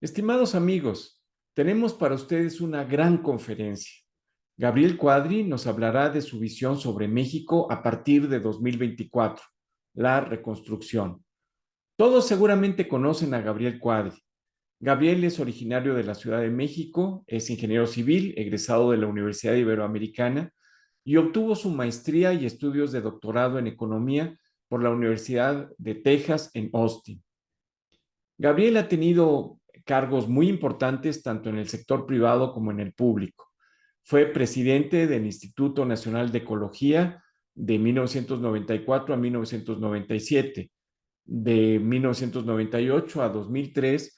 Estimados amigos, tenemos para ustedes una gran conferencia. Gabriel Cuadri nos hablará de su visión sobre México a partir de 2024, la reconstrucción. Todos seguramente conocen a Gabriel Cuadri. Gabriel es originario de la Ciudad de México, es ingeniero civil, egresado de la Universidad Iberoamericana y obtuvo su maestría y estudios de doctorado en economía por la Universidad de Texas en Austin. Gabriel ha tenido cargos muy importantes tanto en el sector privado como en el público. Fue presidente del Instituto Nacional de Ecología de 1994 a 1997. De 1998 a 2003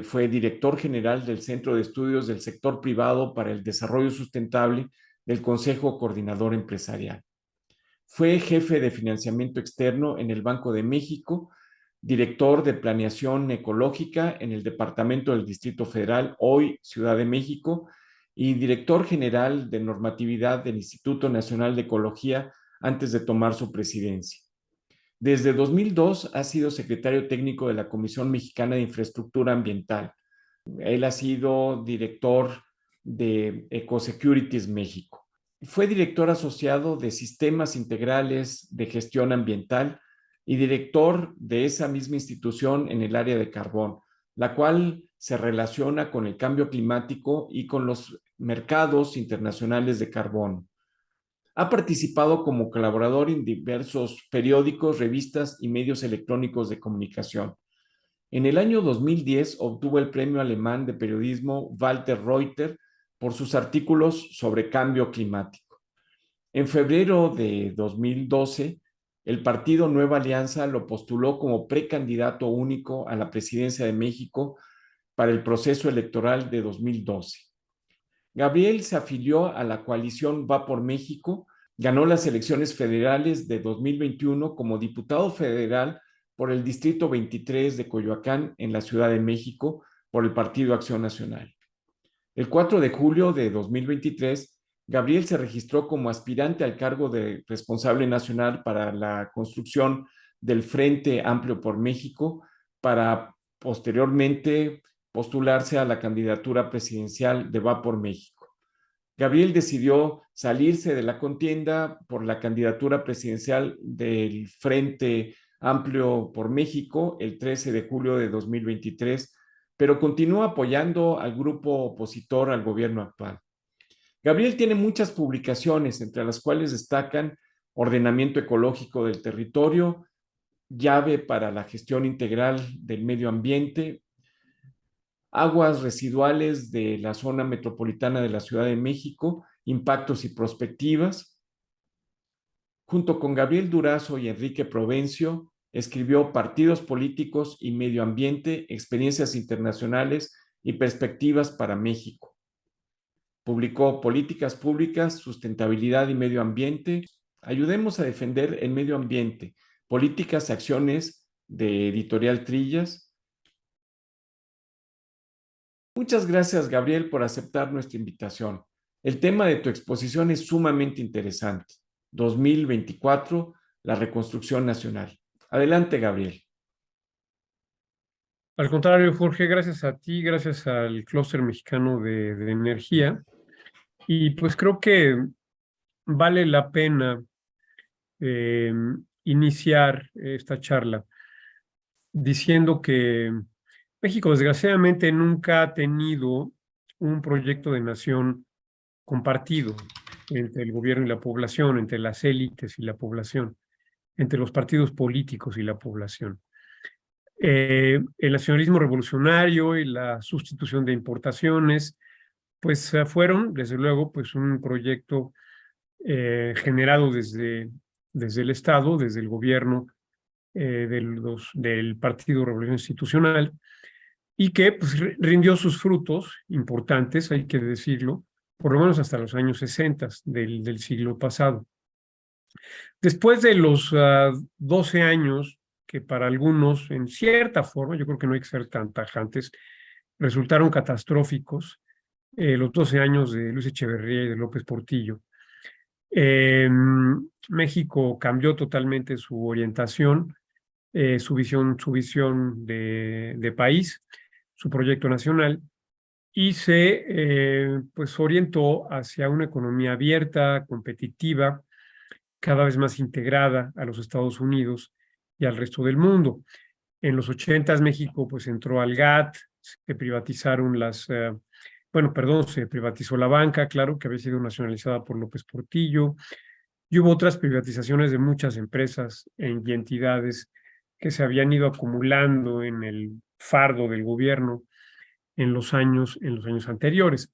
fue director general del Centro de Estudios del Sector Privado para el Desarrollo Sustentable del Consejo Coordinador Empresarial. Fue jefe de financiamiento externo en el Banco de México, director de planeación ecológica en el Departamento del Distrito Federal, hoy Ciudad de México, y director general de normatividad del Instituto Nacional de Ecología antes de tomar su presidencia. Desde 2002 ha sido secretario técnico de la Comisión Mexicana de Infraestructura Ambiental. Él ha sido director de Ecosecurities México. Fue director asociado de Sistemas Integrales de Gestión Ambiental y director de esa misma institución en el área de carbón, la cual se relaciona con el cambio climático y con los mercados internacionales de carbón. Ha participado como colaborador en diversos periódicos, revistas y medios electrónicos de comunicación. En el año 2010 obtuvo el premio alemán de periodismo Walter Reuter por sus artículos sobre cambio climático. En febrero de 2012, el partido Nueva Alianza lo postuló como precandidato único a la presidencia de México para el proceso electoral de 2012. Gabriel se afilió a la coalición Va por México, ganó las elecciones federales de 2021 como diputado federal por el Distrito 23 de Coyoacán en la Ciudad de México por el Partido Acción Nacional. El 4 de julio de 2023, Gabriel se registró como aspirante al cargo de responsable nacional para la construcción del Frente Amplio por México para posteriormente postularse a la candidatura presidencial de Va por México. Gabriel decidió salirse de la contienda por la candidatura presidencial del Frente Amplio por México el 13 de julio de 2023, pero continúa apoyando al grupo opositor al gobierno actual. Gabriel tiene muchas publicaciones, entre las cuales destacan Ordenamiento Ecológico del Territorio, Llave para la Gestión Integral del Medio Ambiente, Aguas residuales de la zona metropolitana de la Ciudad de México, impactos y perspectivas. Junto con Gabriel Durazo y Enrique Provencio, escribió Partidos Políticos y Medio Ambiente, Experiencias Internacionales y Perspectivas para México. Publicó Políticas Públicas, Sustentabilidad y Medio Ambiente. Ayudemos a defender el medio ambiente. Políticas y acciones de Editorial Trillas. Muchas gracias, Gabriel, por aceptar nuestra invitación. El tema de tu exposición es sumamente interesante. 2024, la reconstrucción nacional. Adelante, Gabriel. Al contrario, Jorge, gracias a ti, gracias al Clúster Mexicano de Energía. Y pues creo que vale la pena iniciar esta charla diciendo que México desgraciadamente nunca ha tenido un proyecto de nación compartido entre el gobierno y la población, entre las élites y la población, entre los partidos políticos y la población. El nacionalismo revolucionario y la sustitución de importaciones, pues fueron, desde luego, pues un proyecto generado desde el Estado, desde el gobierno del Partido Revolución Institucional, y que pues, rindió sus frutos importantes, hay que decirlo, por lo menos hasta los años 60 del siglo pasado. Después de los 12 años, que para algunos, en cierta forma, yo creo que no hay que ser tan tajantes, resultaron catastróficos, los 12 años de Luis Echeverría y de López Portillo. México cambió totalmente su orientación, su visión de país, su proyecto nacional, y se pues orientó hacia una economía abierta, competitiva, cada vez más integrada a los Estados Unidos y al resto del mundo. En los 80 México pues entró al GATT, se privatizaron se privatizó la banca, claro, que había sido nacionalizada por López Portillo, y hubo otras privatizaciones de muchas empresas y entidades que se habían ido acumulando en el fardo del gobierno en los años anteriores.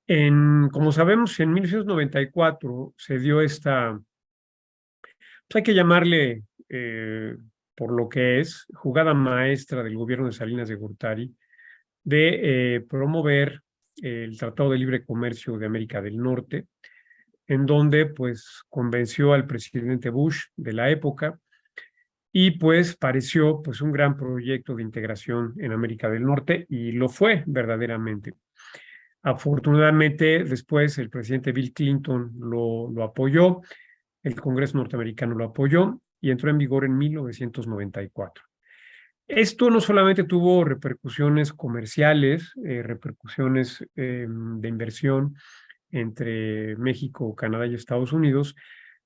Como sabemos, en 1994 se dio pues hay que llamarle, por lo que es, jugada maestra del gobierno de Salinas de Gortari, de promover el Tratado de Libre Comercio de América del Norte, en donde pues convenció al presidente Bush de la época y pues pareció pues un gran proyecto de integración en América del Norte, y lo fue verdaderamente. Afortunadamente, después el presidente Bill Clinton lo apoyó, el Congreso norteamericano lo apoyó y entró en vigor en 1994. Esto no solamente tuvo repercusiones comerciales, repercusiones de inversión entre México, Canadá y Estados Unidos,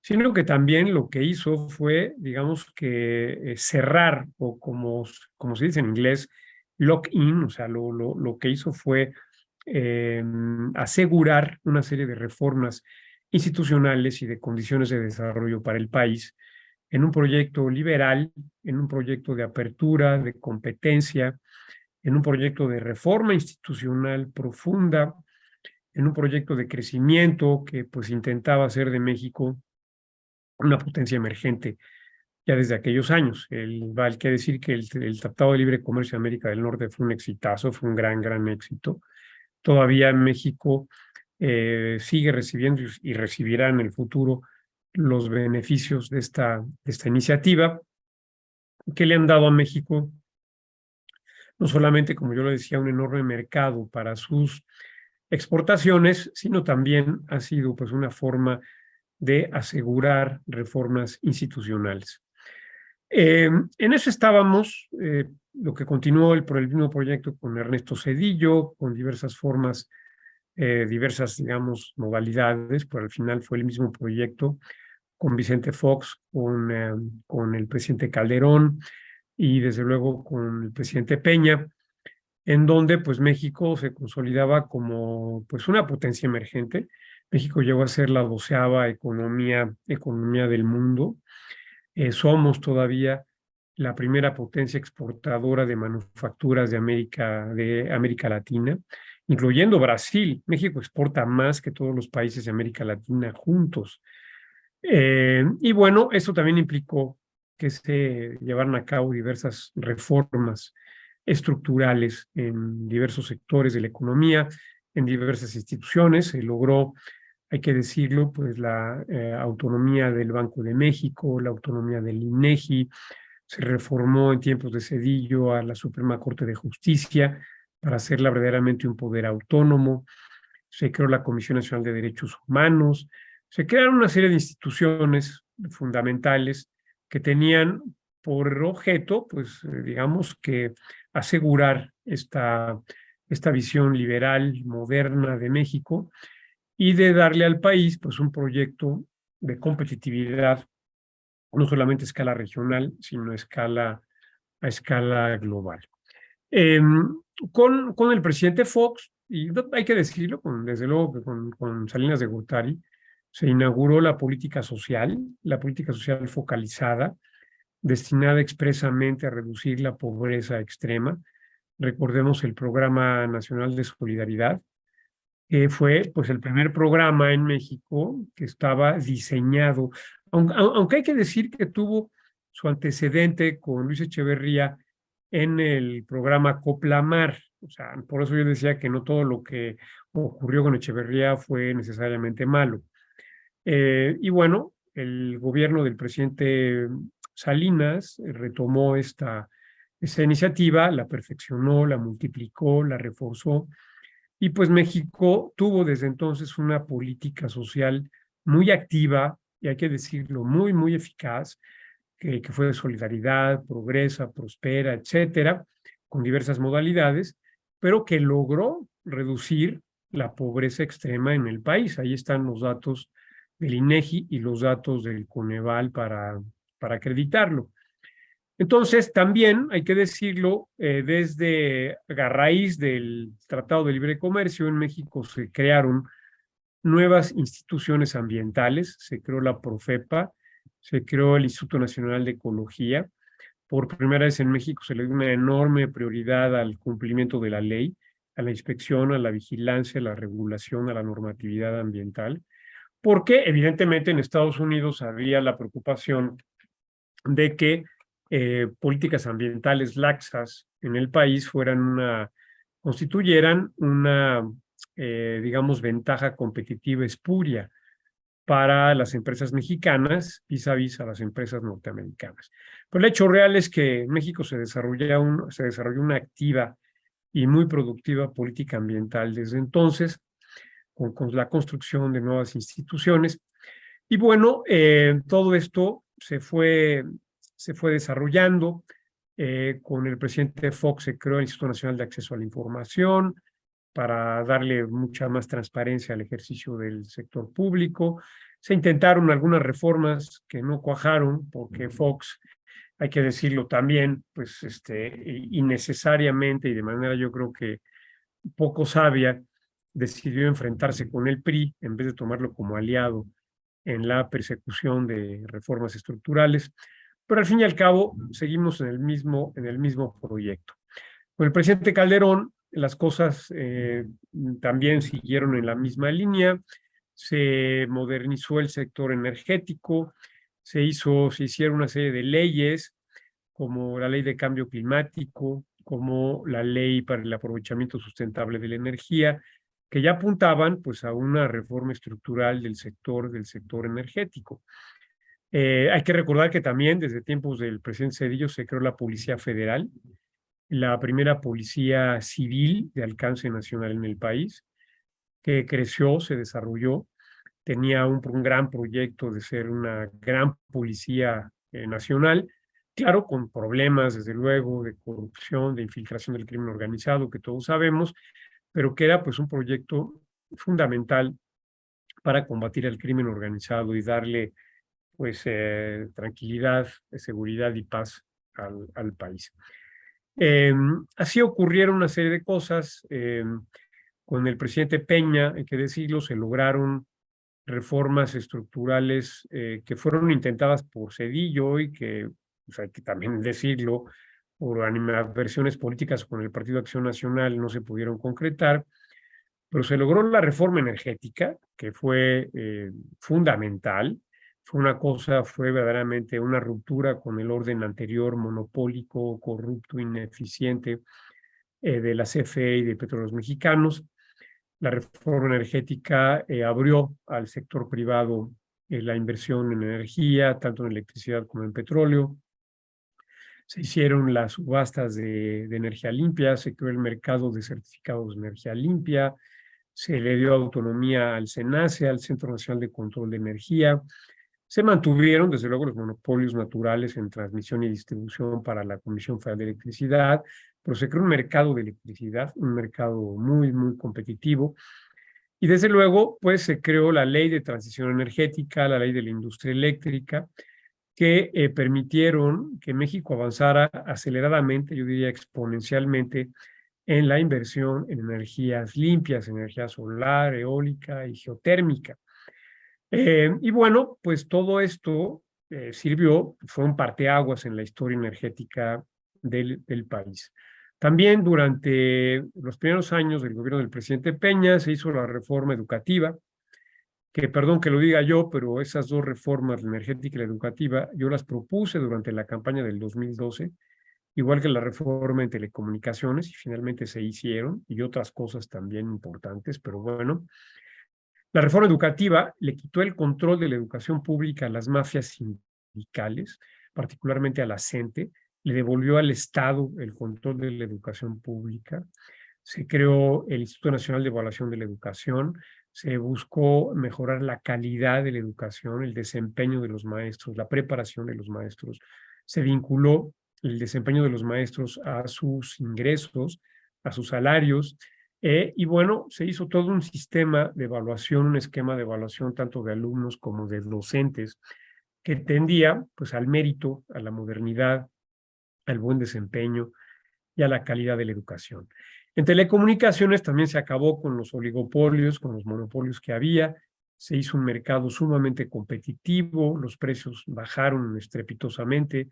sino que también lo que hizo fue, digamos que cerrar, o como se dice en inglés, lock-in, o sea, lo que hizo fue asegurar una serie de reformas institucionales y de condiciones de desarrollo para el país en un proyecto liberal, en un proyecto de apertura, de competencia, en un proyecto de reforma institucional profunda, en un proyecto de crecimiento que pues intentaba hacer de México una potencia emergente ya desde aquellos años. Hay que decir que el Tratado de Libre Comercio de América del Norte fue un exitazo, fue un gran éxito. Todavía México sigue recibiendo y recibirá en el futuro los beneficios de esta iniciativa, que le han dado a México no solamente, como yo le decía, un enorme mercado para sus exportaciones, sino también ha sido pues una forma de asegurar reformas institucionales. En eso estábamos, lo que continuó por el mismo proyecto con Ernesto Zedillo, con diversas formas, diversas, digamos, modalidades, pero al final fue el mismo proyecto con Vicente Fox, con el presidente Calderón y desde luego con el presidente Peña, en donde pues México se consolidaba como pues una potencia emergente. México llegó a ser la 12ª economía del mundo. Somos todavía la primera potencia exportadora de manufacturas de América Latina, incluyendo Brasil. México exporta más que todos los países de América Latina juntos. Y bueno, eso también implicó que se llevaran a cabo diversas reformas estructurales en diversos sectores de la economía, en diversas instituciones. Se logró, hay que decirlo, pues la autonomía del Banco de México, la autonomía del INEGI. Se reformó en tiempos de Zedillo a la Suprema Corte de Justicia para hacerla verdaderamente un poder autónomo. Se creó la Comisión Nacional de Derechos Humanos. Se crearon una serie de instituciones fundamentales que tenían por objeto, pues, digamos que asegurar esta visión liberal, moderna de México, y de darle al país, pues, un proyecto de competitividad, no solamente a escala regional, sino a escala global. Eh, con el presidente Fox, y hay que decirlo, desde luego que con Salinas de Gortari, se inauguró la política social focalizada, destinada expresamente a reducir la pobreza extrema. Recordemos el Programa Nacional de Solidaridad, que fue pues el primer programa en México que estaba diseñado, aunque hay que decir que tuvo su antecedente con Luis Echeverría en el programa Coplamar. O sea, por eso yo decía que no todo lo que ocurrió con Echeverría fue necesariamente malo. Y bueno, el gobierno del presidente Salinas retomó esta iniciativa, la perfeccionó, la multiplicó, la reforzó, y pues México tuvo desde entonces una política social muy activa, y hay que decirlo, muy eficaz, que fue de solidaridad, progresa, prospera, etcétera, con diversas modalidades, pero que logró reducir la pobreza extrema en el país. Ahí están los datos del INEGI y los datos del Coneval para acreditarlo. Entonces, también hay que decirlo, desde a raíz del Tratado de Libre Comercio en México se crearon nuevas instituciones ambientales, se creó la Profepa, se creó el Instituto Nacional de Ecología. Por primera vez en México se le dio una enorme prioridad al cumplimiento de la ley, a la inspección, a la vigilancia, a la regulación, a la normatividad ambiental, porque evidentemente en Estados Unidos había la preocupación de que políticas ambientales laxas en el país constituyeran una, digamos, ventaja competitiva espuria para las empresas mexicanas vis a las empresas norteamericanas. Pero el hecho real es que en México se desarrolló una activa y muy productiva política ambiental desde entonces, con la construcción de nuevas instituciones. Y bueno, todo esto se fue desarrollando. Con el presidente Fox se creó el Instituto Nacional de Acceso a la Información para darle mucha más transparencia al ejercicio del sector público. Se intentaron algunas reformas que no cuajaron porque Fox, hay que decirlo también, pues innecesariamente y de manera yo creo que poco sabia, decidió enfrentarse con el PRI en vez de tomarlo como aliado en la persecución de reformas estructurales, pero al fin y al cabo seguimos en el mismo proyecto. Con el presidente Calderón, las cosas también siguieron en la misma línea, se modernizó el sector energético, se hicieron una serie de leyes, como la ley de cambio climático, como la ley para el aprovechamiento sustentable de la energía, que ya apuntaban pues a una reforma estructural del sector energético. Hay que recordar que también desde tiempos del presidente Zedillo se creó la Policía Federal, la primera policía civil de alcance nacional en el país, que creció, se desarrolló, tenía un gran proyecto de ser una gran policía nacional, claro, con problemas, desde luego, de corrupción, de infiltración del crimen organizado, que todos sabemos, pero que era pues un proyecto fundamental para combatir el crimen organizado y darle pues tranquilidad, seguridad y paz al país. Así ocurrieron una serie de cosas. Con el presidente Peña, hay que decirlo, se lograron reformas estructurales que fueron intentadas por Zedillo y que, pues hay que también decirlo, por animadversiones políticas con el Partido Acción Nacional no se pudieron concretar, pero se logró la reforma energética, que fue fundamental. Fue verdaderamente una ruptura con el orden anterior, monopólico, corrupto, ineficiente de la CFE y de Petróleos Mexicanos. La reforma energética abrió al sector privado la inversión en energía, tanto en electricidad como en petróleo. Se hicieron las subastas de energía limpia, se creó el mercado de certificados de energía limpia, se le dio autonomía al CENACE, al Centro Nacional de Control de Energía. Se mantuvieron, desde luego, los monopolios naturales en transmisión y distribución para la Comisión Federal de Electricidad, pero se creó un mercado de electricidad, un mercado muy, muy competitivo. Y desde luego, pues se creó la Ley de Transición Energética, la Ley de la Industria Eléctrica, que permitieron que México avanzara aceleradamente, yo diría exponencialmente, en la inversión en energías limpias, energía solar, eólica y geotérmica. Y bueno, pues todo esto fue un parteaguas en la historia energética del país. También durante los primeros años del gobierno del presidente Peña se hizo la reforma educativa, que perdón que lo diga yo, pero esas dos reformas, la energética y la educativa, yo las propuse durante la campaña del 2012, igual que la reforma en telecomunicaciones, y finalmente se hicieron, y otras cosas también importantes, pero bueno. La reforma educativa le quitó el control de la educación pública a las mafias sindicales, particularmente a la CENTE, le devolvió al Estado el control de la educación pública, se creó el Instituto Nacional de Evaluación de la Educación, se buscó mejorar la calidad de la educación, el desempeño de los maestros, la preparación de los maestros, se vinculó el desempeño de los maestros a sus ingresos, a sus salarios, y bueno, se hizo todo un sistema de evaluación, un esquema de evaluación tanto de alumnos como de docentes, que tendía pues al mérito, a la modernidad, al buen desempeño y a la calidad de la educación. En telecomunicaciones también se acabó con los oligopolios, con los monopolios que había, se hizo un mercado sumamente competitivo, los precios bajaron estrepitosamente,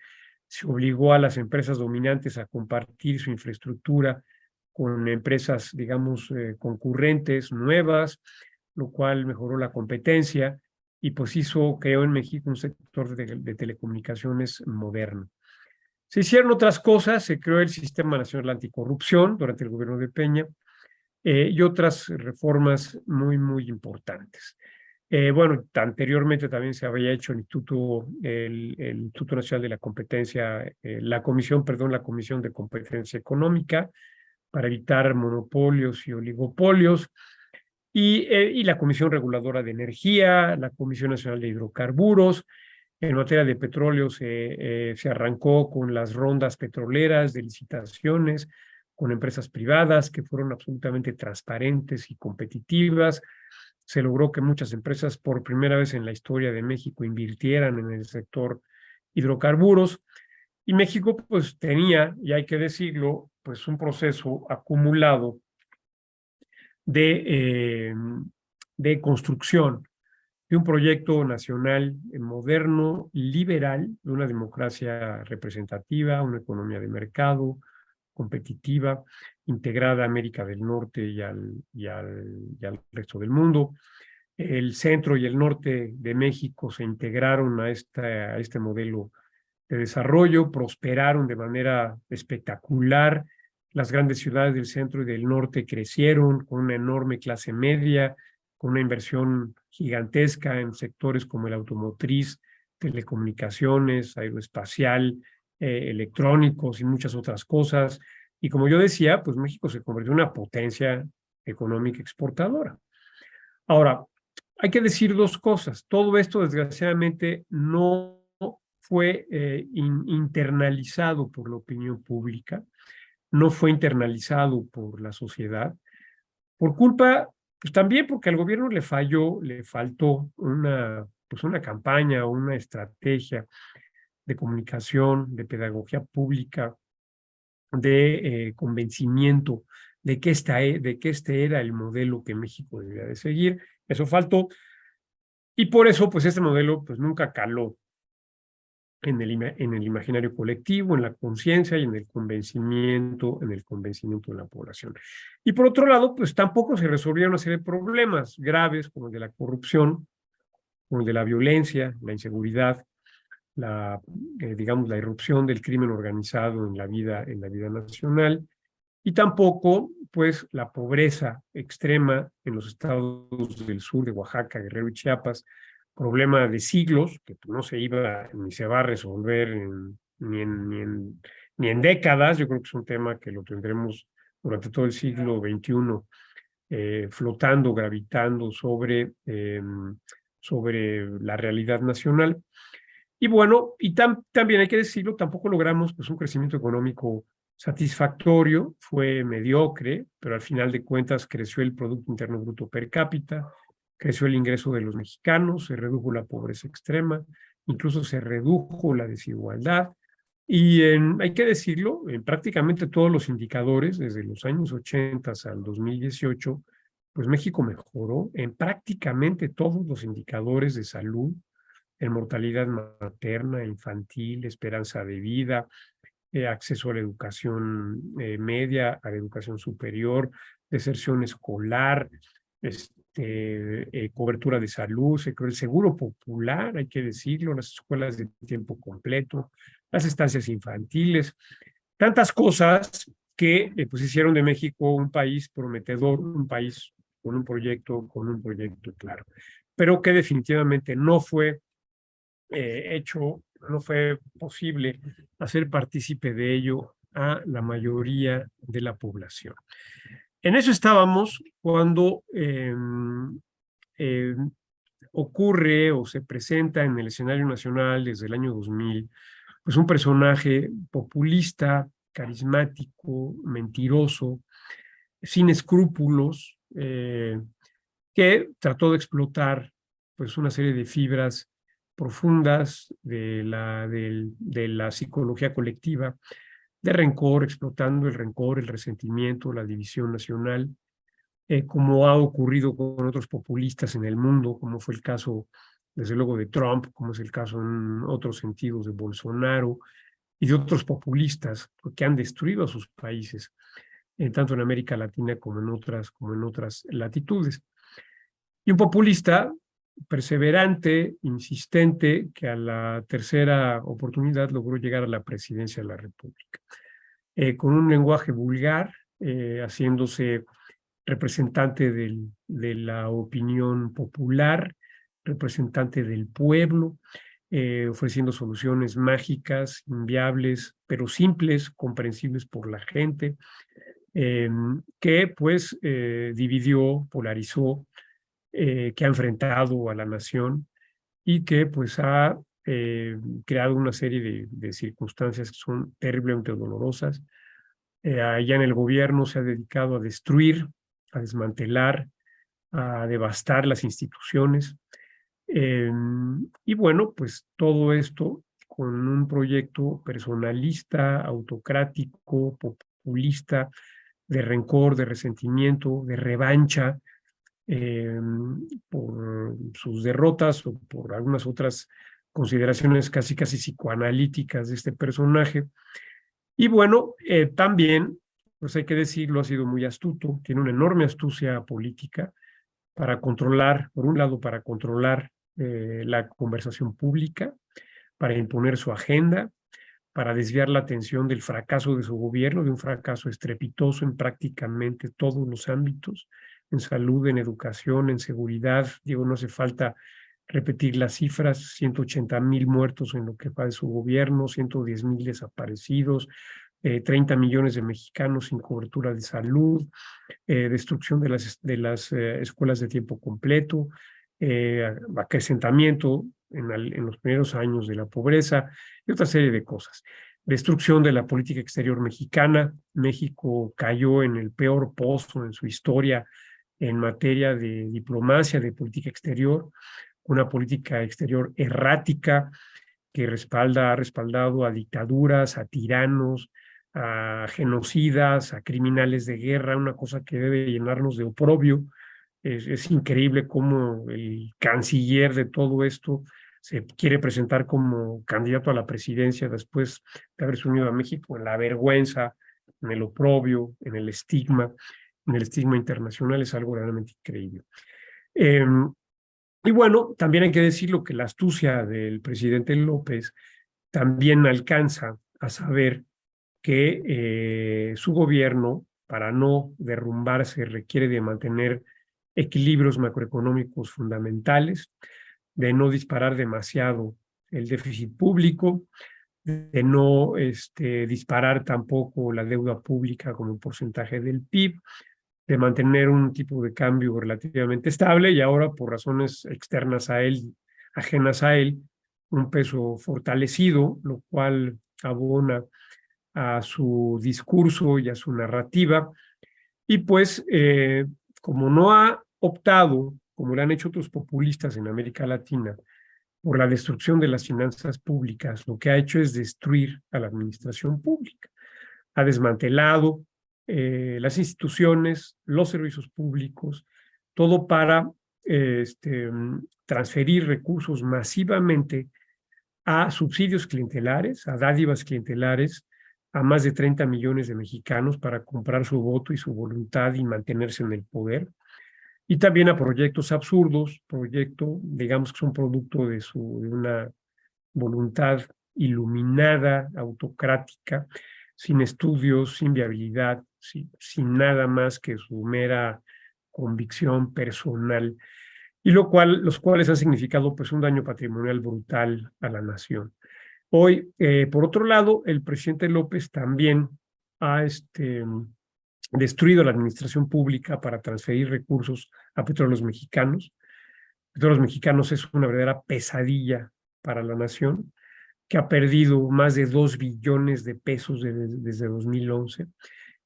se obligó a las empresas dominantes a compartir su infraestructura con empresas, digamos, concurrentes, nuevas, lo cual mejoró la competencia y pues creó en México un sector de telecomunicaciones moderno. Se hicieron otras cosas, se creó el Sistema Nacional Anticorrupción durante el gobierno de Peña, y otras reformas muy, muy importantes. Bueno, anteriormente también se había hecho el Instituto Nacional de la Competencia, la Comisión de Competencia Económica para evitar monopolios y oligopolios, y la Comisión Reguladora de Energía, la Comisión Nacional de Hidrocarburos. En materia de petróleo se arrancó con las rondas petroleras de licitaciones con empresas privadas que fueron absolutamente transparentes y competitivas. Se logró que muchas empresas por primera vez en la historia de México invirtieran en el sector hidrocarburos. Y México pues tenía, y hay que decirlo, pues un proceso acumulado de, eh, de construcción de un proyecto nacional moderno, liberal, de una democracia representativa, una economía de mercado competitiva, integrada a América del Norte y al resto del mundo. El centro y el norte de México se integraron a este modelo de desarrollo, prosperaron de manera espectacular. Las grandes ciudades del centro y del norte crecieron con una enorme clase media, con una inversión gigantesca en sectores como el automotriz, telecomunicaciones, aeroespacial, electrónicos y muchas otras cosas. Y como yo decía, pues México se convirtió en una potencia económica exportadora. Ahora, hay que decir dos cosas. Todo esto, desgraciadamente, no fue internalizado por la opinión pública, no fue internalizado por la sociedad, por culpa, pues también porque al gobierno le faltó pues una campaña, una estrategia de comunicación, de pedagogía pública, de convencimiento de que este era el modelo que México debía de seguir. Eso faltó. Y por eso, pues este modelo pues nunca caló en el imaginario colectivo, en la conciencia y en el convencimiento de la población. Y por otro lado, pues tampoco se resolvieron una serie de problemas graves como el de la corrupción, como el de la violencia, la inseguridad, digamos, la irrupción del crimen organizado en la vida nacional, y tampoco, pues, la pobreza extrema en los estados del sur de Oaxaca, Guerrero y Chiapas, problema de siglos que no se iba ni se va a resolver ni en décadas. Yo creo que es un tema que lo tendremos durante todo el siglo XXI, flotando, gravitando sobre la realidad nacional. Y bueno, también hay que decirlo, tampoco logramos pues, un crecimiento económico satisfactorio, fue mediocre, pero al final de cuentas creció el Producto Interno Bruto per cápita, creció el ingreso de los mexicanos, se redujo la pobreza extrema, incluso se redujo la desigualdad. Y hay que decirlo, en prácticamente todos los indicadores, desde los años 80 al 2018, pues México mejoró en prácticamente todos los indicadores de salud, en mortalidad materna, infantil, esperanza de vida, acceso a la educación media, a la educación superior, deserción escolar, cobertura de salud, se creó el seguro popular, hay que decirlo, las escuelas de tiempo completo, las estancias infantiles, tantas cosas que pues hicieron de México un país prometedor, un país con un proyecto claro, pero que definitivamente no fue posible hacer partícipe de ello a la mayoría de la población. En eso estábamos cuando ocurre o se presenta en el escenario nacional desde el año 2000 pues un personaje populista, carismático, mentiroso, sin escrúpulos, que trató de explotar pues una serie de fibras profundas de la psicología colectiva, de rencor, explotando el rencor, el resentimiento, la división nacional, como ha ocurrido con otros populistas en el mundo, como fue el caso, desde luego, de Trump, como es el caso en otros sentidos de Bolsonaro y de otros populistas que han destruido a sus países, tanto en América Latina como en otras latitudes. Y un populista perseverante, insistente, que a la tercera oportunidad logró llegar a la presidencia de la República, con un lenguaje vulgar, haciéndose representante de la opinión popular, representante del pueblo, ofreciendo soluciones mágicas, inviables, pero simples, comprensibles por la gente, que pues dividió, polarizó, que ha enfrentado a la nación y que pues ha creado una serie de circunstancias que son terriblemente dolorosas. Allá en el gobierno se ha dedicado a destruir, a desmantelar, a devastar las instituciones. Y bueno, pues todo esto con un proyecto personalista, autocrático, populista, de rencor, de resentimiento, de revancha, eh, por sus derrotas o por algunas otras consideraciones casi psicoanalíticas de este personaje. Y bueno, también, pues hay que decirlo, ha sido muy astuto, tiene una enorme astucia política para controlar, por un lado, para controlar la conversación pública, para imponer su agenda, para desviar la atención del fracaso de su gobierno, de un fracaso estrepitoso en prácticamente todos los ámbitos, en salud, en educación, en seguridad. Digo, no hace falta repetir las cifras: 180,000 muertos en lo que va de su gobierno, 110,000 desaparecidos, 30 millones de mexicanos sin cobertura de salud, destrucción de las escuelas de tiempo completo, acrecentamiento en los primeros años de la pobreza y otra serie de cosas. Destrucción de la política exterior mexicana. México cayó en el peor pozo en su historia en materia de diplomacia, de política exterior, una política exterior errática que ha respaldado a dictaduras, a tiranos, a genocidas, a criminales de guerra, una cosa que debe llenarnos de oprobio. Es increíble cómo el canciller de todo esto se quiere presentar como candidato a la presidencia después de haberse unido a México en la vergüenza, en el oprobio, en el estigma internacional. Es algo realmente increíble. Y bueno, también hay que decirlo que la astucia del presidente López también alcanza a saber que su gobierno, para no derrumbarse, requiere de mantener equilibrios macroeconómicos fundamentales, de no disparar demasiado el déficit público, de no disparar tampoco la deuda pública como porcentaje del PIB, de mantener un tipo de cambio relativamente estable y ahora, por razones externas a él, ajenas a él, un peso fortalecido, lo cual abona a su discurso y a su narrativa. Y pues, como no ha optado, como lo han hecho otros populistas en América Latina, por la destrucción de las finanzas públicas, lo que ha hecho es destruir a la administración pública. Ha desmantelado las instituciones, los servicios públicos, todo para transferir recursos masivamente a subsidios clientelares, a dádivas clientelares, a más de 30 millones de mexicanos para comprar su voto y su voluntad y mantenerse en el poder. Y también a proyectos absurdos, digamos que son producto de una voluntad iluminada, autocrática, sin estudios, sin viabilidad, sin nada más que su mera convicción personal, y los cuales han significado pues un daño patrimonial brutal a la nación. Hoy, por otro lado, el presidente López también ha destruido la administración pública para transferir recursos a Petróleos Mexicanos. Petróleos Mexicanos es una verdadera pesadilla para la nación. que ha perdido más de 2 billones de pesos desde 2011,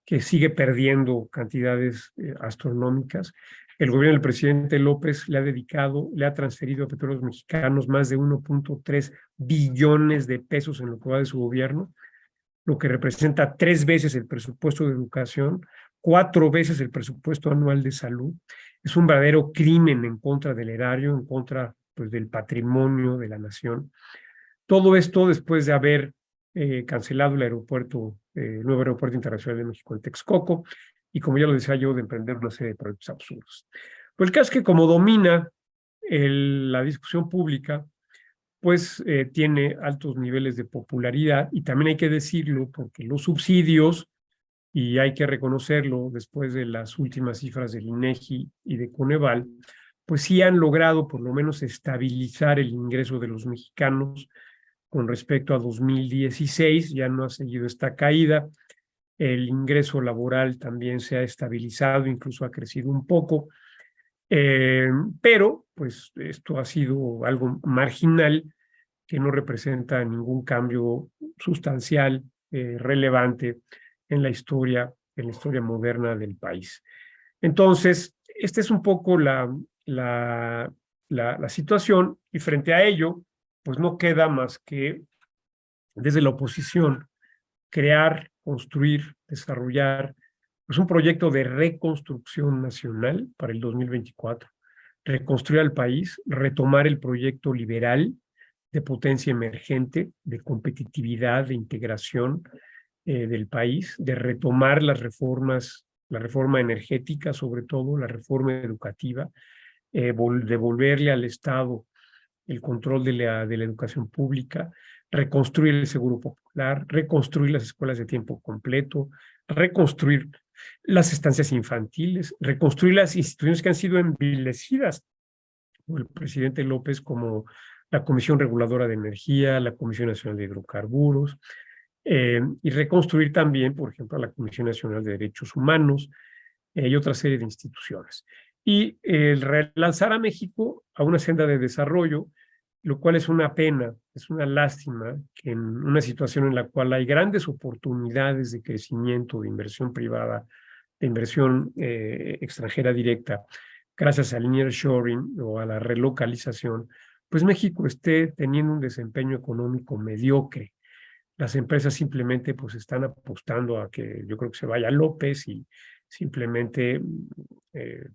que sigue perdiendo cantidades astronómicas. El gobierno del presidente López le ha transferido a Petróleos Mexicanos más de 1.3 billones de pesos en lo que va de su gobierno, lo que representa 3 veces el presupuesto de educación, 4 veces el presupuesto anual de salud. Es un verdadero crimen en contra del erario, en contra pues, del patrimonio de la nación. Todo esto después de haber cancelado el aeropuerto, el nuevo aeropuerto internacional de México, el Texcoco, y como ya lo decía yo, de emprender una serie de proyectos absurdos. Pues el caso es que como domina la discusión pública, pues tiene altos niveles de popularidad, y también hay que decirlo porque los subsidios, y hay que reconocerlo después de las últimas cifras del INEGI y de Coneval, pues sí han logrado por lo menos estabilizar el ingreso de los mexicanos con respecto a 2016, ya no ha seguido esta caída. El ingreso laboral también se ha estabilizado, incluso ha crecido un poco, pero pues esto ha sido algo marginal que no representa ningún cambio sustancial, relevante en la historia moderna del país. Entonces, esta es un poco la situación, y frente a ello, pues no queda más que desde la oposición crear, construir, desarrollar pues un proyecto de reconstrucción nacional para el 2024, reconstruir al país, retomar el proyecto liberal de potencia emergente, de competitividad, de integración del país, de retomar las reformas, la reforma energética, sobre todo la reforma educativa, devolverle al Estado el control de la educación pública, reconstruir el seguro popular, reconstruir las escuelas de tiempo completo, reconstruir las estancias infantiles, reconstruir las instituciones que han sido envilecidas por el presidente López, como la Comisión Reguladora de Energía, la Comisión Nacional de Hidrocarburos, y reconstruir también, por ejemplo, la Comisión Nacional de Derechos Humanos y otra serie de instituciones. Y el relanzar a México a una senda de desarrollo, lo cual es una pena, es una lástima que en una situación en la cual hay grandes oportunidades de crecimiento, de inversión privada, de inversión extranjera directa, gracias al nearshoring o a la relocalización, pues México esté teniendo un desempeño económico mediocre. Las empresas simplemente pues están apostando a que yo creo que se vaya López, y simplemente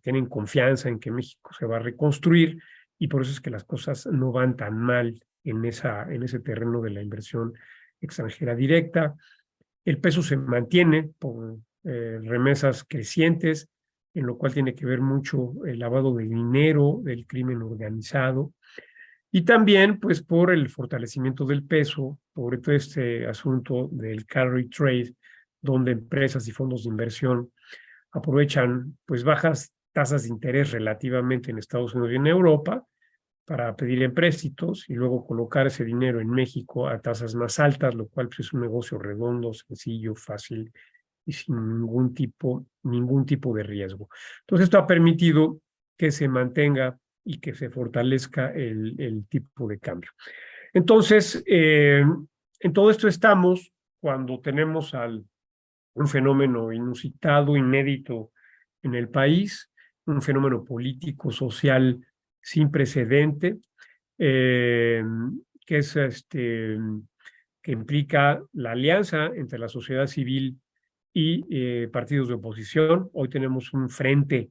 tienen confianza en que México se va a reconstruir, y por eso es que las cosas no van tan mal en ese terreno de la inversión extranjera directa. El peso se mantiene por remesas crecientes, en lo cual tiene que ver mucho el lavado de dinero del crimen organizado, y también, pues, por el fortalecimiento del peso, por todo este asunto del carry trade, donde empresas y fondos de inversión aprovechan, pues, bajas tasas de interés relativamente en Estados Unidos y en Europa para pedir empréstitos y luego colocar ese dinero en México a tasas más altas, lo cual pues, es un negocio redondo, sencillo, fácil y sin ningún tipo de riesgo. Entonces, esto ha permitido que se mantenga y que se fortalezca el tipo de cambio. Entonces, en todo esto estamos cuando tenemos un fenómeno inusitado, inédito en el país, un fenómeno político, social sin precedente, eh, que es que implica la alianza entre la sociedad civil y partidos de oposición. Hoy tenemos un frente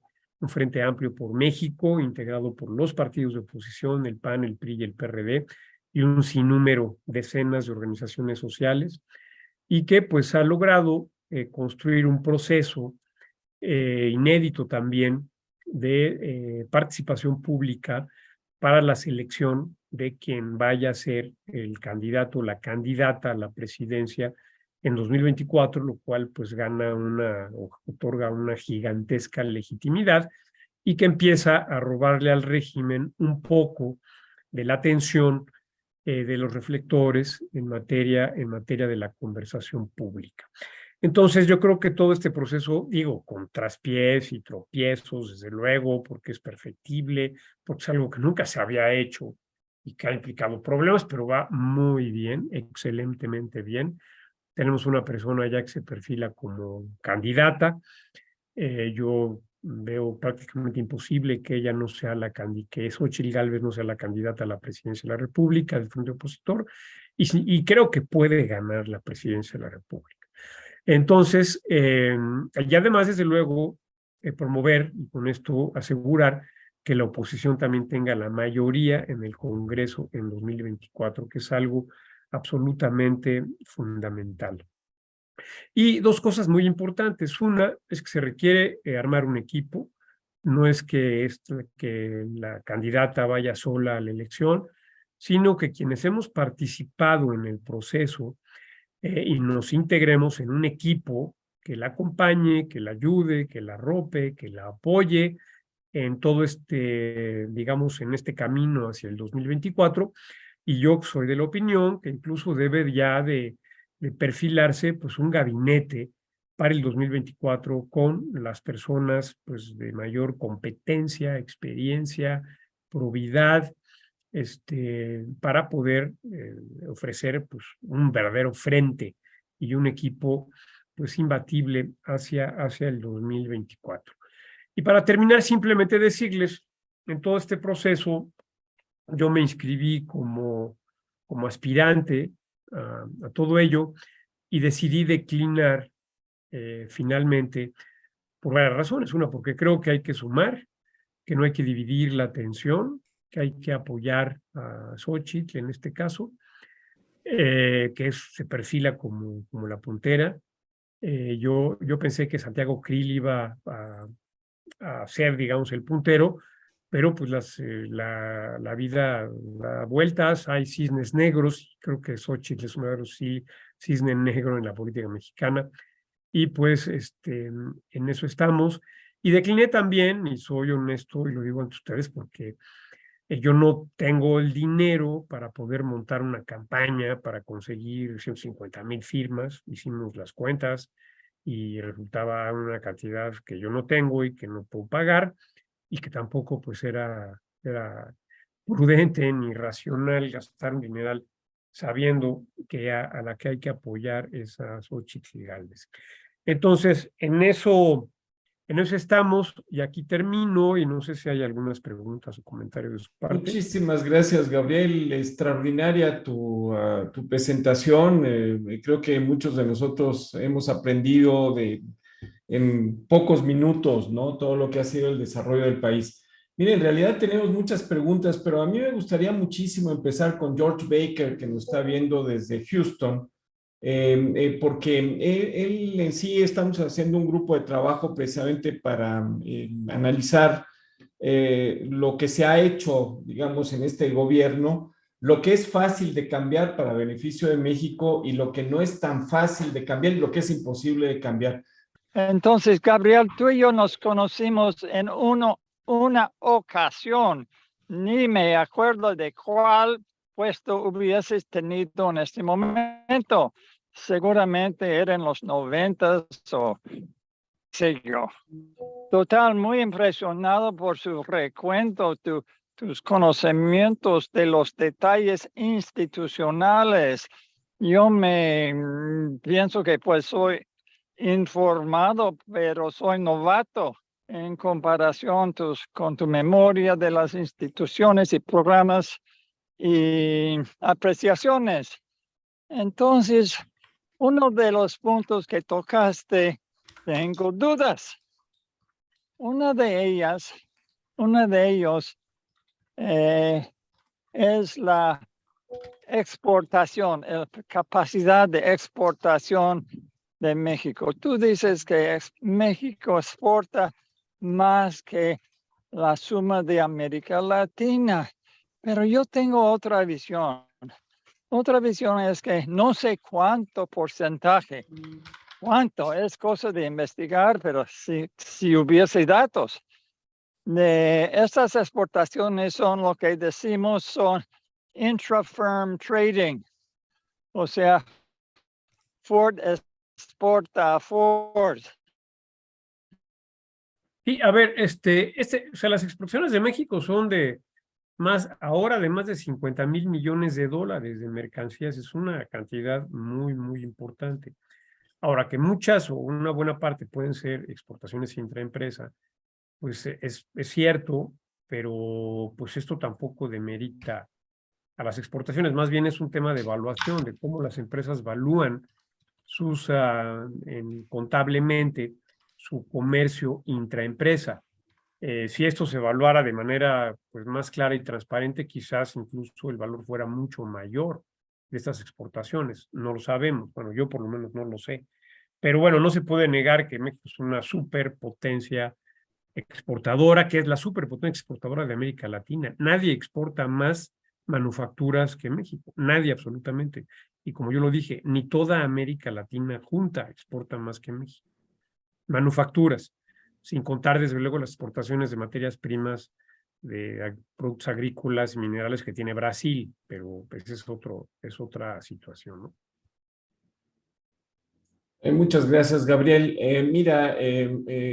amplio por México, integrado por los partidos de oposición, el PAN, el PRI y el PRD, y un sinnúmero, decenas de organizaciones sociales, y que pues ha logrado construir un proceso inédito también de participación pública para la selección de quien vaya a ser el candidato o la candidata a la presidencia en 2024, lo cual pues otorga una gigantesca legitimidad, y que empieza a robarle al régimen un poco de la atención de los reflectores en materia de la conversación pública. Entonces, yo creo que todo este proceso, digo, con traspiés y tropiezos, desde luego, porque es perfectible, porque es algo que nunca se había hecho y que ha implicado problemas, pero va muy bien, excelentemente bien. Tenemos una persona ya que se perfila como candidata. Yo veo prácticamente imposible que ella no sea que Xóchitl Gálvez no sea la candidata a la presidencia de la República del Frente Opositor, y creo que puede ganar la presidencia de la República. Entonces, y además, desde luego, promover y con esto asegurar que la oposición también tenga la mayoría en el Congreso en 2024, que es algo absolutamente fundamental. Y dos cosas muy importantes. Una es que se requiere armar un equipo. No es que la candidata vaya sola a la elección, sino que quienes hemos participado en el proceso y nos integremos en un equipo que la acompañe, que la ayude, que la arrope, que la apoye en todo digamos, en este camino hacia el 2024. Y yo soy de la opinión que incluso debe ya de perfilarse pues un gabinete para el 2024 con las personas pues de mayor competencia, experiencia, probidad, para poder ofrecer pues un verdadero frente y un equipo pues imbatible hacia el 2024. Y para terminar, simplemente decirles, en todo este proceso, yo me inscribí como aspirante a todo ello y decidí declinar finalmente por varias razones. Una, porque creo que hay que sumar, que no hay que dividir la atención, que hay que apoyar a Xóchitl en este caso, se perfila como la puntera. Yo pensé que Santiago Krill iba a ser, digamos, el puntero, pero pues la vida da vueltas, hay cisnes negros, creo que Xóchitl es uno de los cisnes negros en la política mexicana, y pues en eso estamos. Y decliné también, y soy honesto, y lo digo ante ustedes, porque yo no tengo el dinero para poder montar una campaña para conseguir 150,000 firmas. Hicimos las cuentas y resultaba una cantidad que yo no tengo y que no puedo pagar y que tampoco pues era prudente ni racional gastar un dineral sabiendo que a la que hay que apoyar es a Xóchitl Gálvez. Entonces, en eso estamos y aquí termino y no sé si hay algunas preguntas o comentarios de su parte. Muchísimas gracias, Gabriel. Extraordinaria tu presentación. Creo que muchos de nosotros hemos aprendido en pocos minutos, ¿no? Todo lo que ha sido el desarrollo del país. Mire, en realidad tenemos muchas preguntas, pero a mí me gustaría muchísimo empezar con George Baker, que nos está viendo desde Houston, porque él en sí estamos haciendo un grupo de trabajo precisamente para analizar lo que se ha hecho, digamos, en este gobierno, lo que es fácil de cambiar para beneficio de México y lo que no es tan fácil de cambiar y lo que es imposible de cambiar. Entonces, Gabriel, tú y yo nos conocimos en una ocasión. Ni me acuerdo de cuál puesto hubieses tenido en este momento. Seguramente era en los 90 o sé yo. Total, muy impresionado por su recuento, tus conocimientos de los detalles institucionales. Yo pienso que pues soy informado, pero soy novato en comparación con tu memoria de las instituciones y programas y apreciaciones. Entonces, uno de los puntos que tocaste, tengo dudas. Una de ellos es la exportación, la capacidad de exportación de México. Tú dices que México exporta más que la suma de América Latina, pero yo tengo otra visión. Otra visión es que no sé cuánto porcentaje, cuánto es cosa de investigar, pero si hubiese datos de estas exportaciones son lo que decimos son intra-firm trading, o sea, Ford exporta a Ford. Y a ver, o sea, las exportaciones de México son de ahora de más de 50,000 millones de dólares de mercancías. Es una cantidad muy, muy importante. Ahora, que muchas o una buena parte pueden ser exportaciones intraempresa, pues es cierto, pero pues esto tampoco demerita a las exportaciones. Más bien es un tema de evaluación, de cómo las empresas valúan contablemente su comercio intraempresa. Si esto se evaluara de manera pues, más clara y transparente, quizás incluso el valor fuera mucho mayor de estas exportaciones. No lo sabemos. Bueno, yo por lo menos no lo sé. Pero bueno, no se puede negar que México es una superpotencia exportadora, que es la superpotencia exportadora de América Latina. Nadie exporta más manufacturas que México. Nadie absolutamente. Y como yo lo dije, ni toda América Latina junta exporta más que México. Manufacturas, sin contar desde luego las exportaciones de materias primas, de productos agrícolas y minerales que tiene Brasil, pero pues es otra situación, ¿no? Muchas gracias, Gabriel. Mira,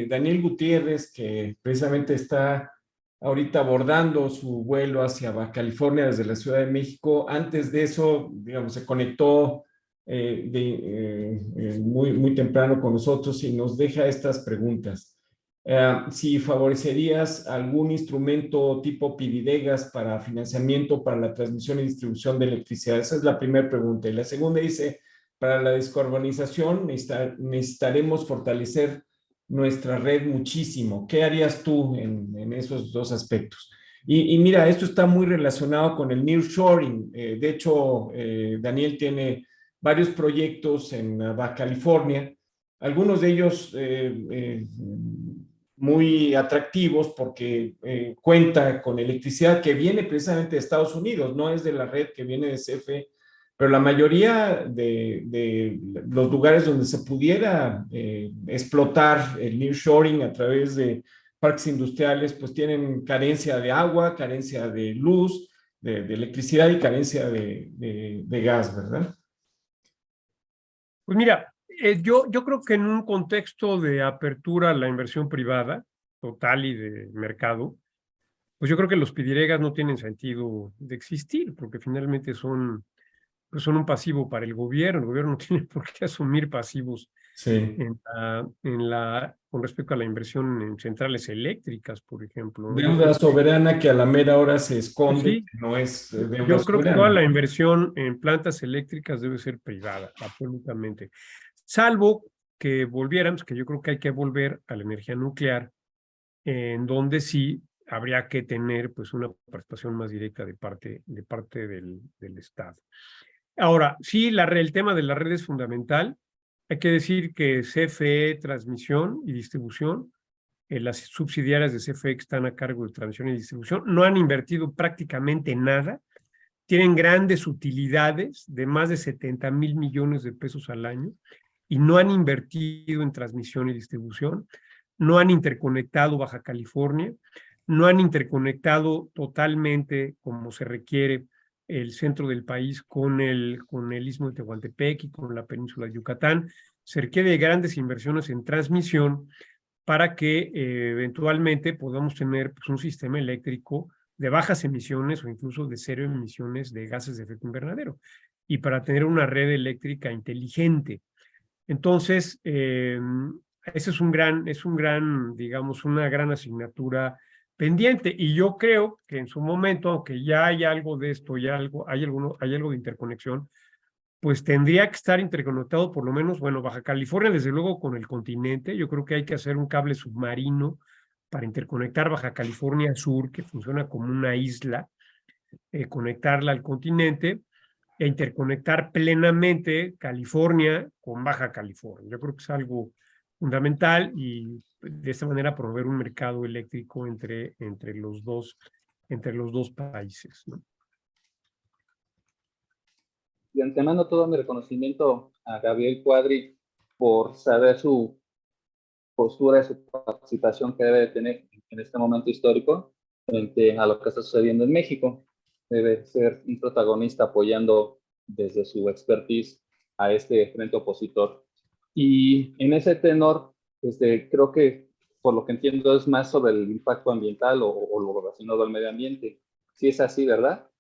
Daniel Gutiérrez, que precisamente está ahorita abordando su vuelo hacia Baja California desde la Ciudad de México, antes de eso, digamos, se conectó muy, muy temprano con nosotros y nos deja estas preguntas. Si favorecerías algún instrumento tipo Pididegas para financiamiento para la transmisión y distribución de electricidad. Esa es la primera pregunta. Y la segunda dice, para la descarbonización necesitaremos fortalecer nuestra red muchísimo. ¿Qué harías tú en esos dos aspectos? Y mira, esto está muy relacionado con el nearshoring. De hecho, Daniel tiene varios proyectos en Baja California, algunos de ellos muy atractivos porque cuenta con electricidad que viene precisamente de Estados Unidos, no es de la red que viene de CFE, pero la mayoría de los lugares donde se pudiera explotar el nearshoring a través de parques industriales, pues tienen carencia de agua, carencia de luz, de electricidad y carencia de gas, ¿verdad? Pues mira, yo creo que en un contexto de apertura a la inversión privada, total y de mercado, pues yo creo que los pidiregas no tienen sentido de existir, porque finalmente pues son un pasivo para el gobierno. El gobierno no tiene por qué asumir pasivos Sí. con respecto a la inversión en centrales eléctricas, por ejemplo, ¿no? Yo Deuda creo que soberana que a la mera hora se pues esconde, sí, que no es deuda yo creo que toda soberana. la inversión en plantas eléctricas debe ser privada, absolutamente. Salvo que volviéramos, que yo creo que hay que volver a la energía nuclear, en donde sí habría que tener pues una participación más directa de parte del Estado. Ahora, sí, el tema de la red es fundamental. Hay que decir que CFE, transmisión y distribución, las subsidiarias de CFE que están a cargo de transmisión y distribución, no han invertido prácticamente nada. Tienen grandes utilidades de más de 70,000 millones de pesos al año y no han invertido en transmisión y distribución, no han interconectado Baja California, no han interconectado totalmente como se requiere el centro del país con el istmo de Tehuantepec y con la península de Yucatán. Se requiere grandes inversiones en transmisión para que eventualmente podamos tener pues, un sistema eléctrico de bajas emisiones o incluso de cero emisiones de gases de efecto invernadero y para tener una red eléctrica inteligente. Entonces, ese es un gran, digamos, una gran asignatura pendiente. Y yo creo que en su momento, aunque ya hay algo de esto, hay algo de interconexión, pues tendría que estar interconectado por lo menos, bueno, Baja California, desde luego con el continente. Yo creo que hay que hacer un cable submarino para interconectar Baja California Sur, que funciona como una isla, conectarla al continente e interconectar plenamente California con Baja California. Yo creo que es algo fundamental y de esta manera promover un mercado eléctrico entre los dos países, ¿no? De antemano todo mi reconocimiento a Gabriel Cuadri por saber su postura y su participación que debe de tener en este momento histórico frente a lo que está sucediendo en México. Debe ser un protagonista apoyando desde su expertise a este frente opositor. Y en ese tenor, creo que por lo que entiendo es más sobre el impacto ambiental o lo relacionado al medio ambiente. Sí es así, ¿verdad?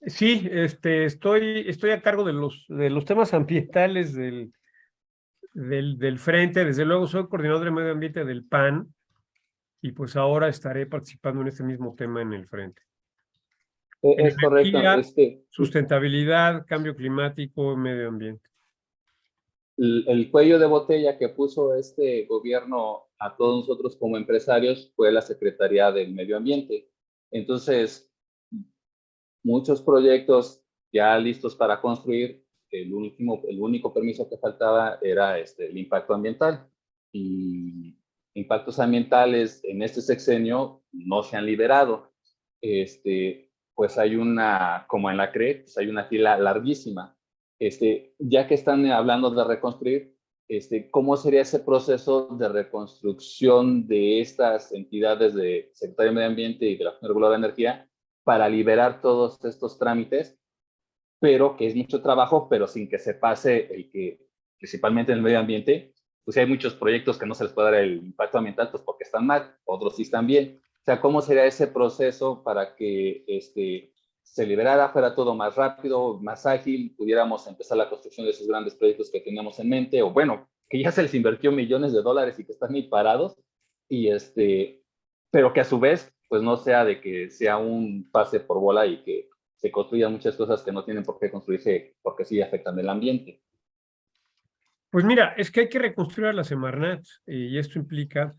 Sí, estoy a cargo de los temas ambientales del frente. Desde luego soy coordinador de medio ambiente del PAN y pues ahora estaré participando en este mismo tema en el frente. Es correcto. Energía, sustentabilidad, cambio climático, medio ambiente. El cuello de botella que puso este gobierno a todos nosotros como empresarios fue la Secretaría del Medio Ambiente. Entonces, muchos proyectos ya listos para construir, el único permiso que faltaba era el impacto ambiental. Y impactos ambientales en este sexenio no se han liberado. Pues hay como en la CRE, pues hay una fila larguísima. Ya que están hablando de reconstruir, ¿cómo sería ese proceso de reconstrucción de estas entidades de Secretaría de Medio Ambiente y de la Fundación Reguladora de Energía para liberar todos estos trámites, pero que es mucho trabajo, pero sin que se pase el que, principalmente en el medio ambiente, pues hay muchos proyectos que no se les puede dar el impacto ambiental, pues porque están mal, otros sí están bien. O sea, ¿cómo sería ese proceso para que se liberara, fuera todo más rápido, más ágil, pudiéramos empezar la construcción de esos grandes proyectos que teníamos en mente, o bueno, que ya se les invirtió millones de dólares y que están ahí parados, y pero que a su vez, pues no sea de que sea un pase por bola y que se construyan muchas cosas que no tienen por qué construirse porque sí afectan el ambiente. Pues mira, es que hay que reconstruir a la Semarnat y esto implica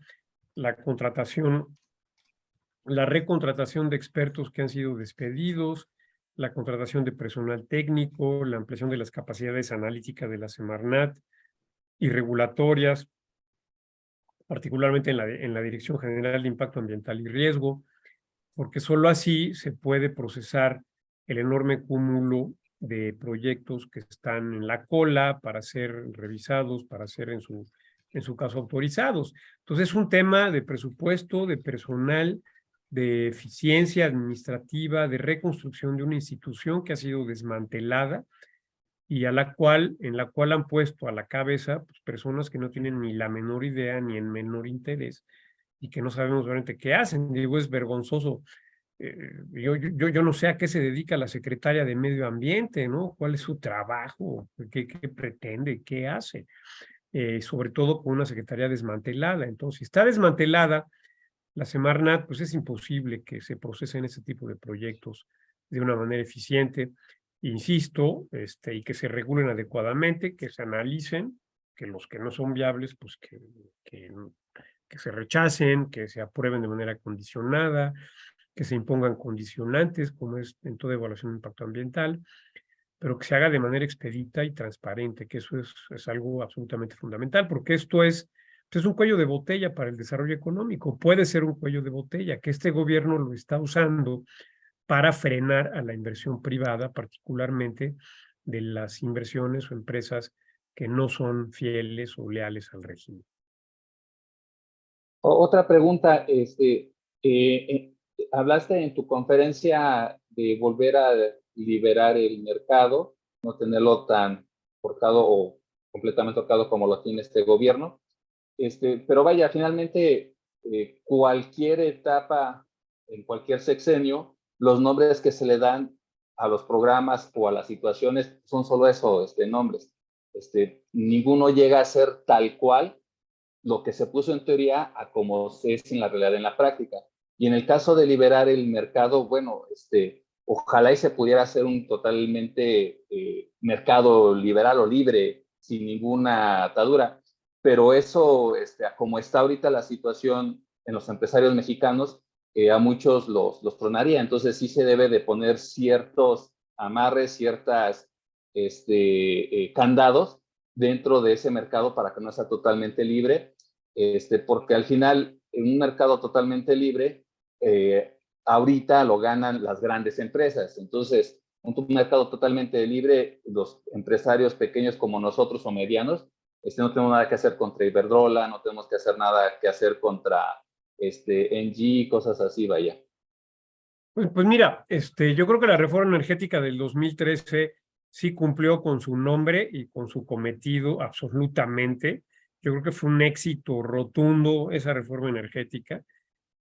la contratación, la recontratación de expertos que han sido despedidos, la contratación de personal técnico, la ampliación de las capacidades analíticas de la Semarnat y regulatorias, particularmente en la Dirección General de Impacto Ambiental y Riesgo, porque solo así se puede procesar el enorme cúmulo de proyectos que están en la cola para ser revisados, para ser en su caso autorizados. Entonces es un tema de presupuesto, de personal, de eficiencia administrativa, de reconstrucción de una institución que ha sido desmantelada y en la cual han puesto a la cabeza pues, personas que no tienen ni la menor idea ni el menor interés y que no sabemos realmente qué hacen. Digo, es vergonzoso. Yo no sé a qué se dedica la secretaria de Medio Ambiente, ¿no? ¿Cuál es su trabajo? ¿Qué pretende? ¿Qué hace? Sobre todo con una secretaría desmantelada. Entonces, si está desmantelada, la Semarnat, pues es imposible que se procesen ese tipo de proyectos de una manera eficiente, insisto, y que se regulen adecuadamente, que se analicen, que los que no son viables, pues que se rechacen, que se aprueben de manera condicionada, que se impongan condicionantes, como es en toda evaluación de impacto ambiental, pero que se haga de manera expedita y transparente, que eso es algo absolutamente fundamental, porque esto es un cuello de botella para el desarrollo económico. Puede ser un cuello de botella que este gobierno lo está usando para frenar a la inversión privada, particularmente de las inversiones o empresas que no son fieles o leales al régimen. Otra pregunta, hablaste en tu conferencia de volver a liberar el mercado, no tenerlo tan forjado o completamente tocado como lo tiene este gobierno. Pero vaya, finalmente, cualquier etapa, en cualquier sexenio, los nombres que se le dan a los programas o a las situaciones son solo eso, nombres. Ninguno llega a ser tal cual lo que se puso en teoría a como es en la realidad, en la práctica. Y en el caso de liberar el mercado, bueno, ojalá y se pudiera hacer un totalmente mercado liberal o libre, sin ninguna atadura, pero eso, como está ahorita la situación en los empresarios mexicanos, a muchos los tronaría. Entonces sí se debe de poner ciertos amarres, ciertas candados dentro de ese mercado para que no sea totalmente libre, porque al final en un mercado totalmente libre, ahorita lo ganan las grandes empresas. Entonces, un mercado totalmente libre, los empresarios pequeños como nosotros o medianos, no tenemos nada que hacer contra Iberdrola, no tenemos que hacer nada que hacer contra Engie, cosas así, vaya. Pues mira, yo creo que la reforma energética del 2013 sí cumplió con su nombre y con su cometido absolutamente. Yo creo que fue un éxito rotundo esa reforma energética.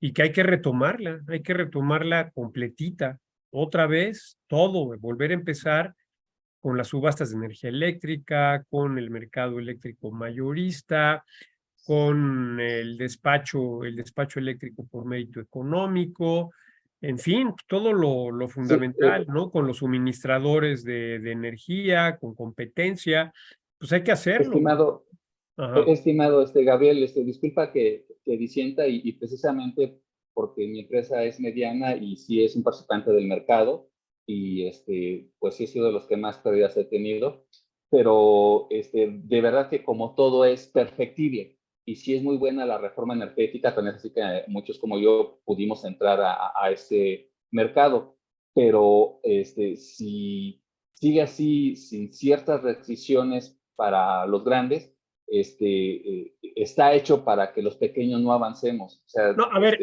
y que hay que retomarla completita, otra vez, todo, volver a empezar con las subastas de energía eléctrica, con el mercado eléctrico mayorista, con el despacho eléctrico por mérito económico, en fin, todo lo fundamental, ¿no? Con los suministradores de energía, con competencia, pues hay que hacerlo. Estimado, Ajá. estimado Gabriel, disculpa que disienta y precisamente porque mi empresa es mediana y sí es un participante del mercado y pues sí he sido de los que más pérdidas he tenido, pero de verdad que como todo es perfectible y sí es muy buena la reforma energética, también así que muchos como yo pudimos entrar a ese mercado, pero si sigue así sin ciertas restricciones para los grandes, está hecho para que los pequeños no avancemos. O sea, No, a ver,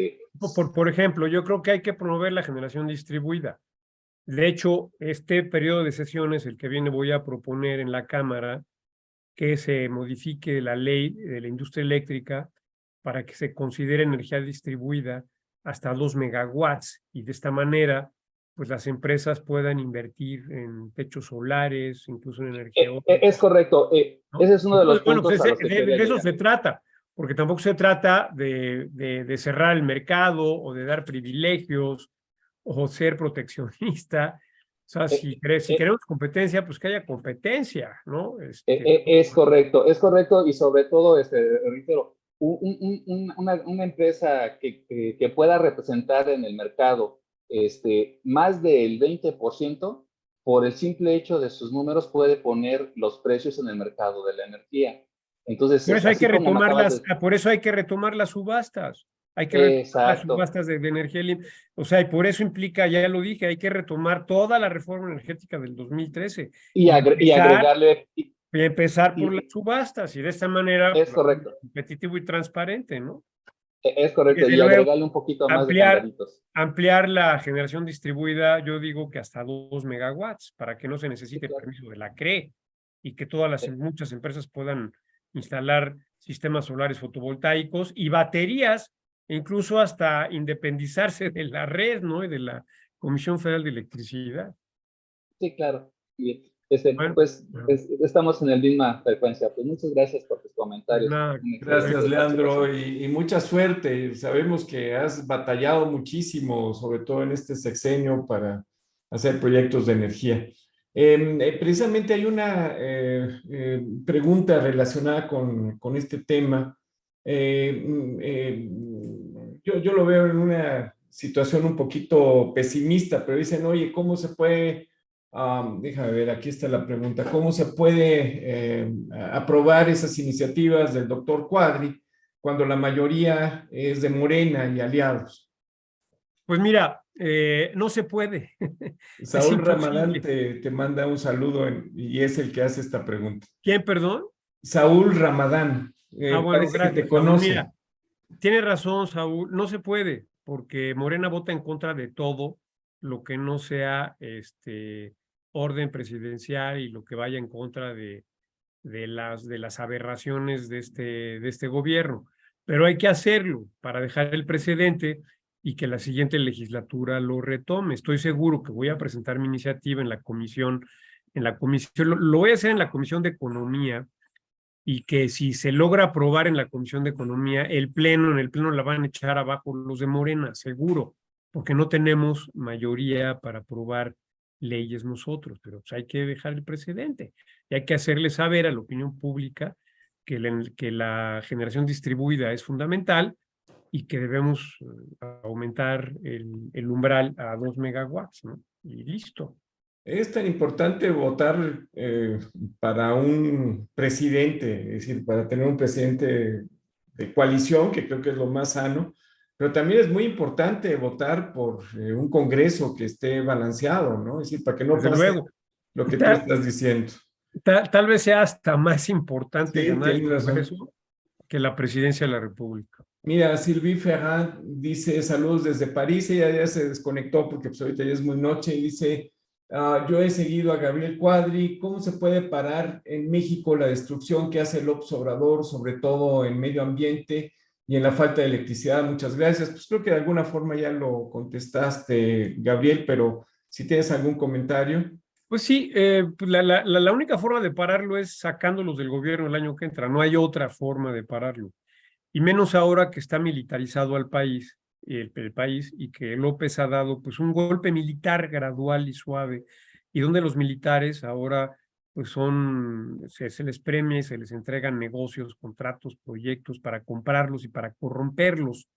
por ejemplo, yo creo que hay que promover la generación distribuida. De hecho, este periodo de sesiones, el que viene, voy a proponer en la Cámara que se modifique la ley de la industria eléctrica para que se considere energía distribuida hasta 2 megawatts y de esta manera pues las empresas puedan invertir en techos solares, incluso en energía eólica. Es correcto. ¿No? Ese es uno de los Bueno, puntos pues a los que de eso se trata, porque tampoco se trata de cerrar el mercado o de dar privilegios o ser proteccionista. O sea, si queremos competencia, pues que haya competencia, ¿no? Es correcto y sobre todo, reitero, una empresa que pueda representar en el mercado más del 20%, por el simple hecho de sus números puede poner los precios en el mercado de la energía. Entonces, por eso hay que retomar por eso hay que retomar las subastas. Hay que retomar las subastas de energía limpia. O sea, y por eso implica, ya lo dije, hay que retomar toda la reforma energética del 2013. Y agregarle... Y empezar por las subastas, y de esta manera es correcto. Competitivo y transparente, ¿no? Es correcto, y agregarle un poquito más de candaditos. Ampliar la generación distribuida, yo digo que hasta 2 megawatts, para que no se necesite permiso de la CRE y que muchas empresas puedan instalar sistemas solares fotovoltaicos y baterías, incluso hasta independizarse de la red, ¿no? Y de la Comisión Federal de Electricidad. Sí, claro. Y pues estamos en la misma frecuencia. Pues muchas gracias por tus comentarios. Gracias, Leandro, y mucha suerte. Sabemos que has batallado muchísimo, sobre todo en este sexenio, para hacer proyectos de energía. Precisamente hay una pregunta relacionada con este tema. Yo lo veo en una situación un poquito pesimista, pero dicen, oye, ¿cómo se puede... déjame ver, aquí está la pregunta. ¿Cómo se puede aprobar esas iniciativas del doctor Quadri cuando la mayoría es de Morena y aliados? Pues mira, no se puede. Saúl Ramadán te manda un saludo y es el que hace esta pregunta. ¿Quién, perdón? Saúl Ramadán. Bueno, parece gracias, que te conoce. Mira, tiene razón, Saúl. No se puede, porque Morena vota en contra de todo lo que no sea orden presidencial y lo que vaya en contra de las aberraciones de este gobierno. Pero hay que hacerlo para dejar el precedente y que la siguiente legislatura lo retome. Estoy seguro que voy a presentar mi iniciativa en la comisión, lo voy a hacer en la Comisión de Economía, y que si se logra aprobar en la Comisión de Economía, en el Pleno la van a echar abajo los de Morena, seguro, porque no tenemos mayoría para aprobar leyes nosotros, pero pues hay que dejar el precedente y hay que hacerle saber a la opinión pública que la generación distribuida es fundamental y que debemos aumentar el umbral a 2 megawatts, ¿no? Y listo. Es tan importante votar para un presidente, es decir, para tener un presidente de coalición, que creo que es lo más sano, pero también es muy importante votar por un Congreso que esté balanceado, ¿no? Es decir, para que no pase lo que tú estás diciendo. Tal vez sea hasta más importante ganar el Congreso que la presidencia de la República. Mira, Sylvie Ferrand dice, saludos desde París, ella ya se desconectó porque pues ahorita ya es muy noche, y dice, yo he seguido a Gabriel Quadri, ¿cómo se puede parar en México la destrucción que hace López Obrador, sobre todo en medio ambiente? Y en la falta de electricidad, muchas gracias. Pues creo que de alguna forma ya lo contestaste, Gabriel, pero si tienes algún comentario. Pues sí, pues la única forma de pararlo es sacándolos del gobierno el año que entra. No hay otra forma de pararlo. Y menos ahora que está militarizado al país, el país, y que López ha dado pues un golpe militar gradual y suave, y donde los militares ahora pues se les premia y se les entregan negocios, contratos, proyectos para comprarlos y para corromperlos.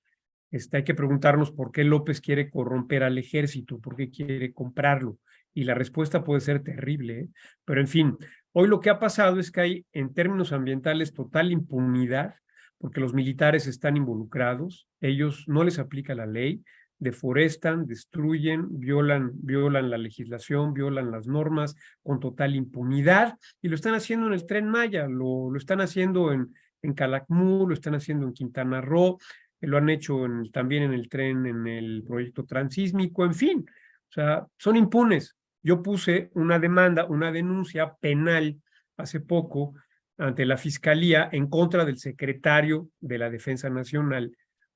Hay que preguntarnos por qué López quiere corromper al ejército, por qué quiere comprarlo. Y la respuesta puede ser terrible, ¿eh? Pero en fin, hoy lo que ha pasado es que hay en términos ambientales total impunidad, porque los militares están involucrados, ellos no les aplica la ley, deforestan, destruyen, violan la legislación, violan las normas con total impunidad, y lo están haciendo en el Tren Maya, lo están haciendo en Calakmul, lo están haciendo en Quintana Roo, lo han hecho también en el tren, en el proyecto transísmico, en fin, o sea, son impunes. Yo puse una demanda, una denuncia penal hace poco ante la Fiscalía en contra del secretario de la Defensa Nacional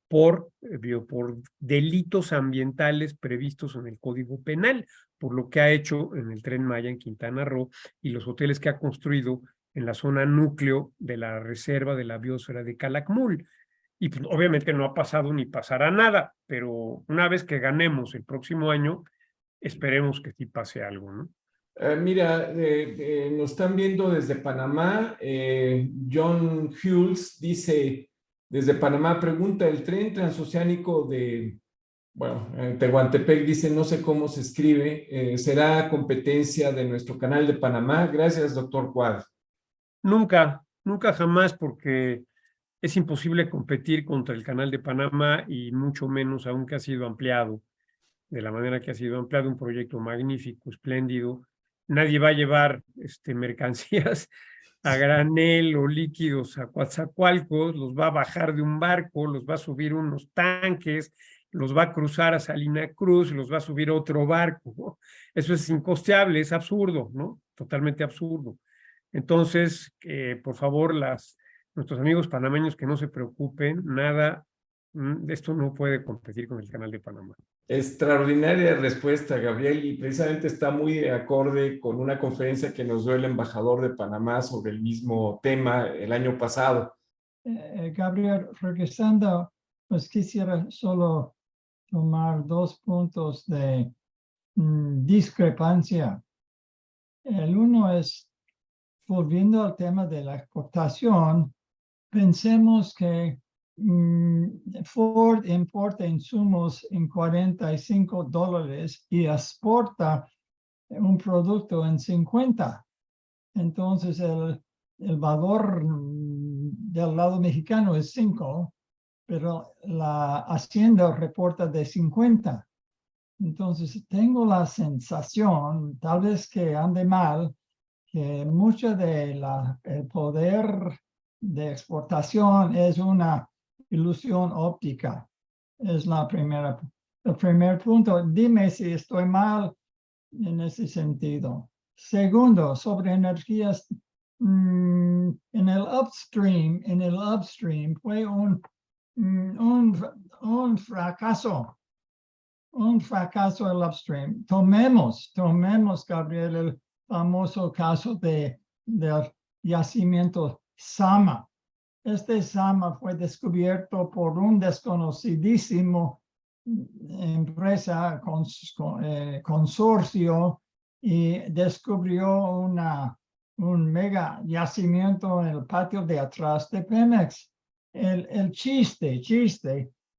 por delitos ambientales previstos en el Código Penal, por lo que ha hecho en el Tren Maya en Quintana Roo y los hoteles que ha construido en la zona núcleo de la reserva de la biosfera de Calakmul. Y pues, obviamente no ha pasado ni pasará nada, pero una vez que ganemos el próximo año, esperemos que sí pase algo, ¿no? Mira, nos están viendo desde Panamá. John Hughes dice, desde Panamá, pregunta, el tren transoceánico de, bueno, Tehuantepec, dice, no sé cómo se escribe, ¿será competencia de nuestro canal de Panamá? Gracias, doctor Cuadri. Nunca, nunca jamás, porque es imposible competir contra el canal de Panamá y mucho menos aún que ha sido ampliado de la manera que ha sido ampliado, un proyecto magnífico, espléndido. Nadie va a llevar mercancías a granel o líquidos a Coatzacoalcos, los va a bajar de un barco, los va a subir unos tanques, los va a cruzar a Salina Cruz, los va a subir a otro barco, ¿no? Eso es incosteable, es absurdo, ¿no? Totalmente absurdo. Entonces, por favor, nuestros amigos panameños que no se preocupen, nada, esto no puede competir con el canal de Panamá. Extraordinaria respuesta, Gabriel, y precisamente está muy de acorde con una conferencia que nos dio el embajador de Panamá sobre el mismo tema el año pasado. Gabriel, regresando, pues quisiera solo tomar 2 puntos de discrepancia. El uno es, volviendo al tema de la exportación, pensemos que Ford importa insumos en $45 y exporta un producto en 50. Entonces el valor del lado mexicano es 5, pero la hacienda reporta de 50. Entonces tengo la sensación, tal vez que ande mal, que mucho de el poder de exportación es una ilusión óptica. Es el primer punto. Dime si estoy mal en ese sentido. Segundo, sobre energías, en el upstream fue un fracaso. Un fracaso el upstream. Tomemos, Gabriel, el famoso caso del yacimiento Sama. Este Sama fue descubierto por un desconocidísimo empresa, consorcio, y descubrió un mega yacimiento en el patio de atrás de Pemex. El chiste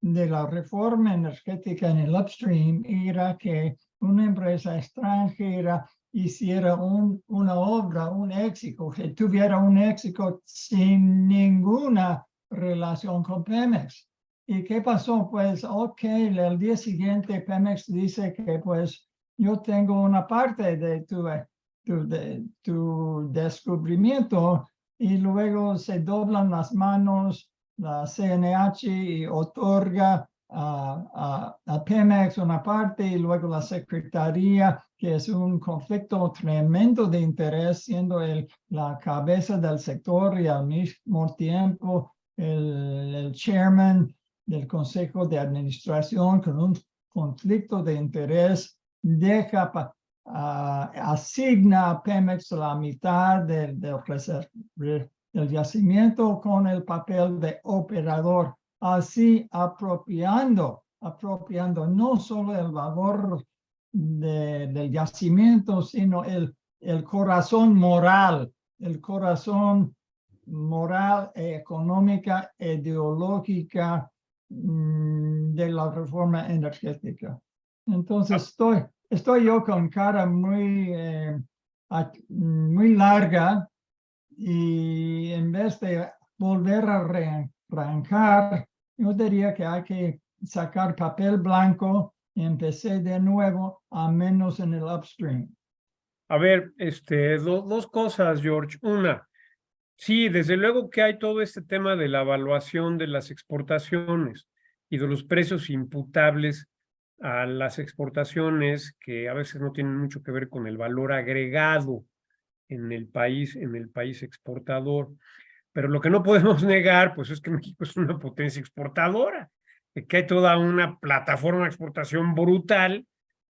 de la reforma energética en el upstream era que una empresa extranjera hiciera una obra, un éxito, que tuviera un éxito sin ninguna relación con Pemex. ¿Y qué pasó? Pues, el día siguiente Pemex dice que, pues, yo tengo una parte de tu descubrimiento, y luego se doblan las manos la CNH y otorga a Pemex una parte, y luego la Secretaría, que es un conflicto tremendo de interés, siendo la cabeza del sector y al mismo tiempo el chairman del consejo de administración con un conflicto de interés deja asigna a Pemex la mitad del yacimiento con el papel de operador, así apropiando no solo el valor del yacimiento, sino el corazón moral, económica, ideológica de la reforma energética. Entonces estoy yo con cara muy larga, y en vez de volver a arrancar, yo diría que hay que sacar papel blanco y empecé de nuevo, a menos en el upstream. A ver, dos cosas, George. Una, sí, desde luego que hay todo este tema de la evaluación de las exportaciones y de los precios imputables a las exportaciones, que a veces no tienen mucho que ver con el valor agregado en el país exportador. Pero lo que no podemos negar, pues, es que México es una potencia exportadora, que hay toda una plataforma de exportación brutal,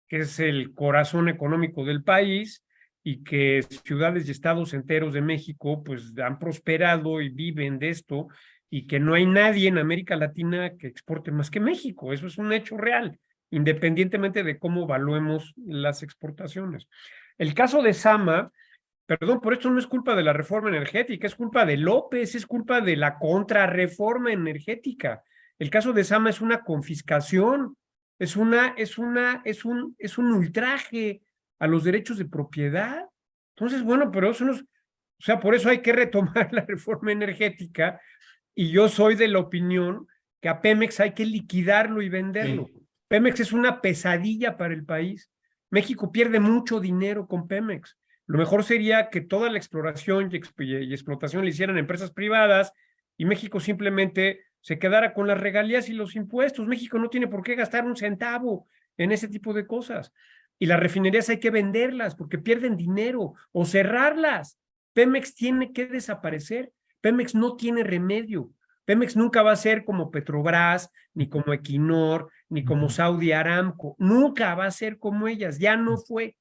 que es el corazón económico del país, y que ciudades y estados enteros de México pues han prosperado y viven de esto, y que no hay nadie en América Latina que exporte más que México. Eso es un hecho real, independientemente de cómo evaluemos las exportaciones. El caso de Zama, perdón, por esto no es culpa de la reforma energética, es culpa de López, es culpa de la contrarreforma energética. El caso de Zama es una confiscación, es un ultraje a los derechos de propiedad. Entonces, bueno, pero eso nos, o sea, por eso hay que retomar la reforma energética, y yo soy de la opinión que a Pemex hay que liquidarlo y venderlo. Sí. Pemex es una pesadilla para el país. México pierde mucho dinero con Pemex. Lo mejor sería que toda la exploración y explotación le hicieran empresas privadas, y México simplemente se quedara con las regalías y los impuestos. México no tiene por qué gastar un centavo en ese tipo de cosas. Y las refinerías hay que venderlas porque pierden dinero, o cerrarlas. Pemex tiene que desaparecer. Pemex no tiene remedio. Pemex nunca va a ser como Petrobras, ni como Equinor, ni como Saudi Aramco. Nunca va a ser como ellas. Ya no fue.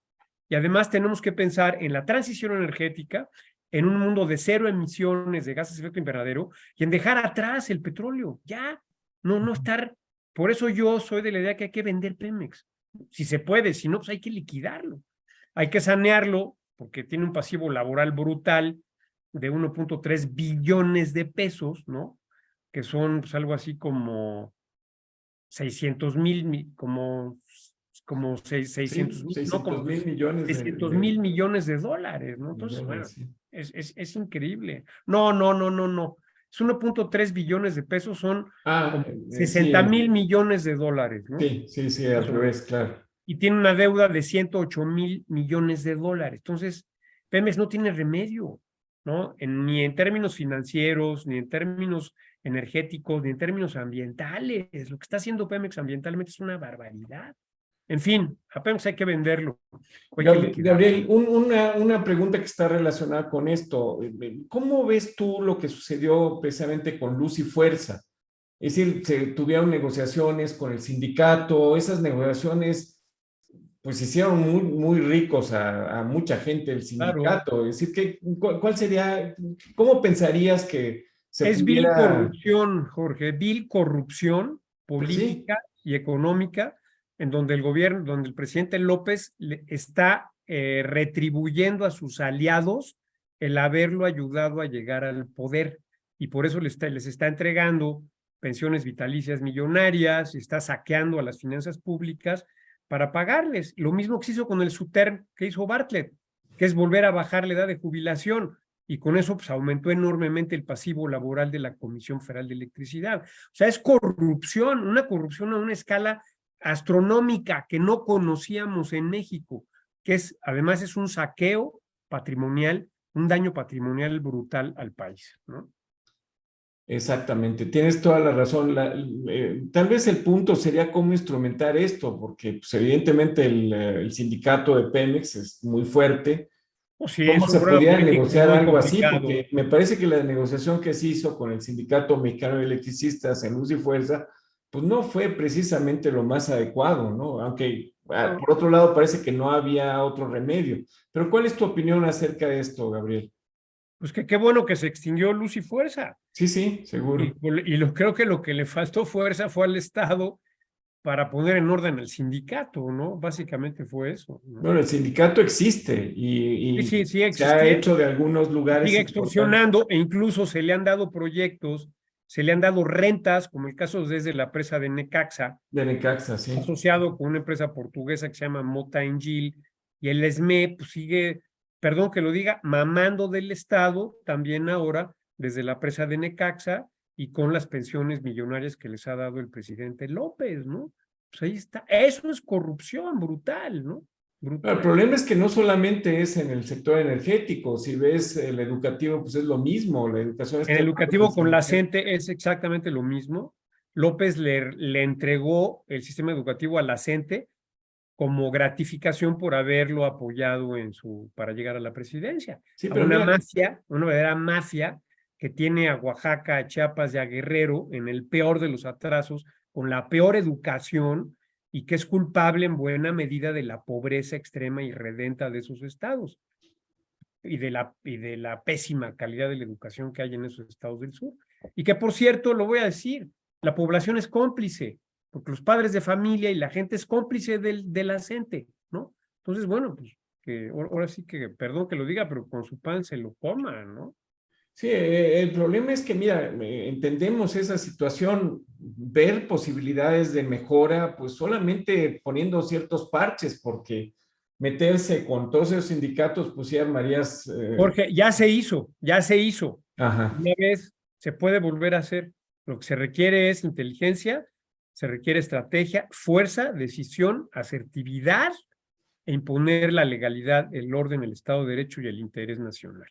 Y además tenemos que pensar en la transición energética, en un mundo de cero emisiones de gases de efecto invernadero, y en dejar atrás el petróleo. Ya, no estar. Por eso yo soy de la idea que hay que vender Pemex. Si se puede, si no, pues hay que liquidarlo. Hay que sanearlo porque tiene un pasivo laboral brutal de 1.3 billones de pesos, ¿no? Que son pues, algo así como 600,000, como 600 mil millones 600 mil millones de dólares, ¿no? Entonces, bueno, sí. es increíble. No. Es 1.3 billones de pesos, son 60,000 millones de dólares, ¿no? Sí, al revés, claro. Y tiene una deuda de 108,000 millones de dólares. Entonces, Pemex no tiene remedio, ¿no? Ni en términos financieros, ni en términos energéticos, ni en términos ambientales. Lo que está haciendo Pemex ambientalmente es una barbaridad. En fin, a Pemex hay que venderlo. Gabriel, una pregunta que está relacionada con esto. ¿Cómo ves tú lo que sucedió precisamente con Luz y Fuerza? Es decir, se tuvieron negociaciones con el sindicato, esas negociaciones pues hicieron muy ricos a mucha gente del sindicato. Claro. Es decir, ¿cuál sería, cómo pensarías que se es pudiera... vil corrupción, Jorge, vil corrupción política pues y económica, en donde el gobierno, donde el presidente López está retribuyendo a sus aliados el haberlo ayudado a llegar al poder, y por eso les está entregando pensiones vitalicias millonarias, y está saqueando a las finanzas públicas para pagarles. Lo mismo que se hizo con el SUTERN que hizo Bartlett, que es volver a bajar la edad de jubilación, y con eso pues aumentó enormemente el pasivo laboral de la Comisión Federal de Electricidad. O sea, es corrupción, una corrupción a una escala astronómica que no conocíamos en México, que además es un saqueo patrimonial, un daño patrimonial brutal al país, ¿no? Exactamente, tienes toda la razón. Tal vez el punto sería cómo instrumentar esto, porque pues, evidentemente el sindicato de Pemex es muy fuerte, O sí, ¿Cómo es un se problema podía político negociar muy algo así? complicado. Porque me parece que la negociación que se hizo con el Sindicato Mexicano de Electricistas en Luz y Fuerza, pues no fue precisamente lo más adecuado, ¿no? Aunque No, por otro lado parece que no había otro remedio. Pero ¿cuál es tu opinión acerca de esto, Gabriel? pues que qué bueno que se extinguió Luz y Fuerza. Sí, sí, seguro. Creo que lo que le faltó fuerza fue al Estado para poner en orden al sindicato, ¿no? Básicamente fue eso, ¿no? Bueno, el sindicato existe Sí, y sí, sigue se ha hecho existiendo, de algunos lugares sigue importantes extorsionando e incluso se le han dado proyectos, se le han dado rentas, como el caso desde la presa de Necaxa, de Necaxa, sí. asociado con una empresa portuguesa que se llama Mota Engil, y el ESME pues sigue, perdón que lo diga, mamando del Estado también ahora desde la presa de Necaxa y con las pensiones millonarias que les ha dado el presidente López, ¿no? Pues ahí está, eso es corrupción brutal, ¿no? El Brutal. problema es que no solamente es en el sector energético, si ves el educativo, pues es lo mismo, la educación En está en manos del educativo con la sindicato. CENTE es exactamente lo mismo. López le entregó el sistema educativo a la CENTE como gratificación por haberlo apoyado para llegar a la presidencia. Sí, A pero una mira, mafia, una verdadera mafia que tiene a Oaxaca, a Chiapas y a Guerrero en el peor de los atrasos, con la peor educación y que es culpable en buena medida de la pobreza extrema y redenta de esos estados y de la pésima calidad de la educación que hay en esos estados del sur. Y que, por cierto, lo voy a decir, la población es cómplice, porque los padres de familia y la gente es cómplice de la gente, ¿no? Entonces, bueno, pues que ahora sí que, perdón que lo diga, pero con su pan se lo coma, ¿no? sí, el problema es que, mira, entendemos esa situación, ver posibilidades de mejora, pues solamente poniendo ciertos parches, porque meterse con todos esos sindicatos, pues sí armarías, Jorge, ya se hizo. ajá. Una vez se puede volver a hacer. Lo que se requiere es inteligencia, se requiere estrategia, fuerza, decisión, asertividad e imponer la legalidad, el orden, el Estado de Derecho y el interés nacional.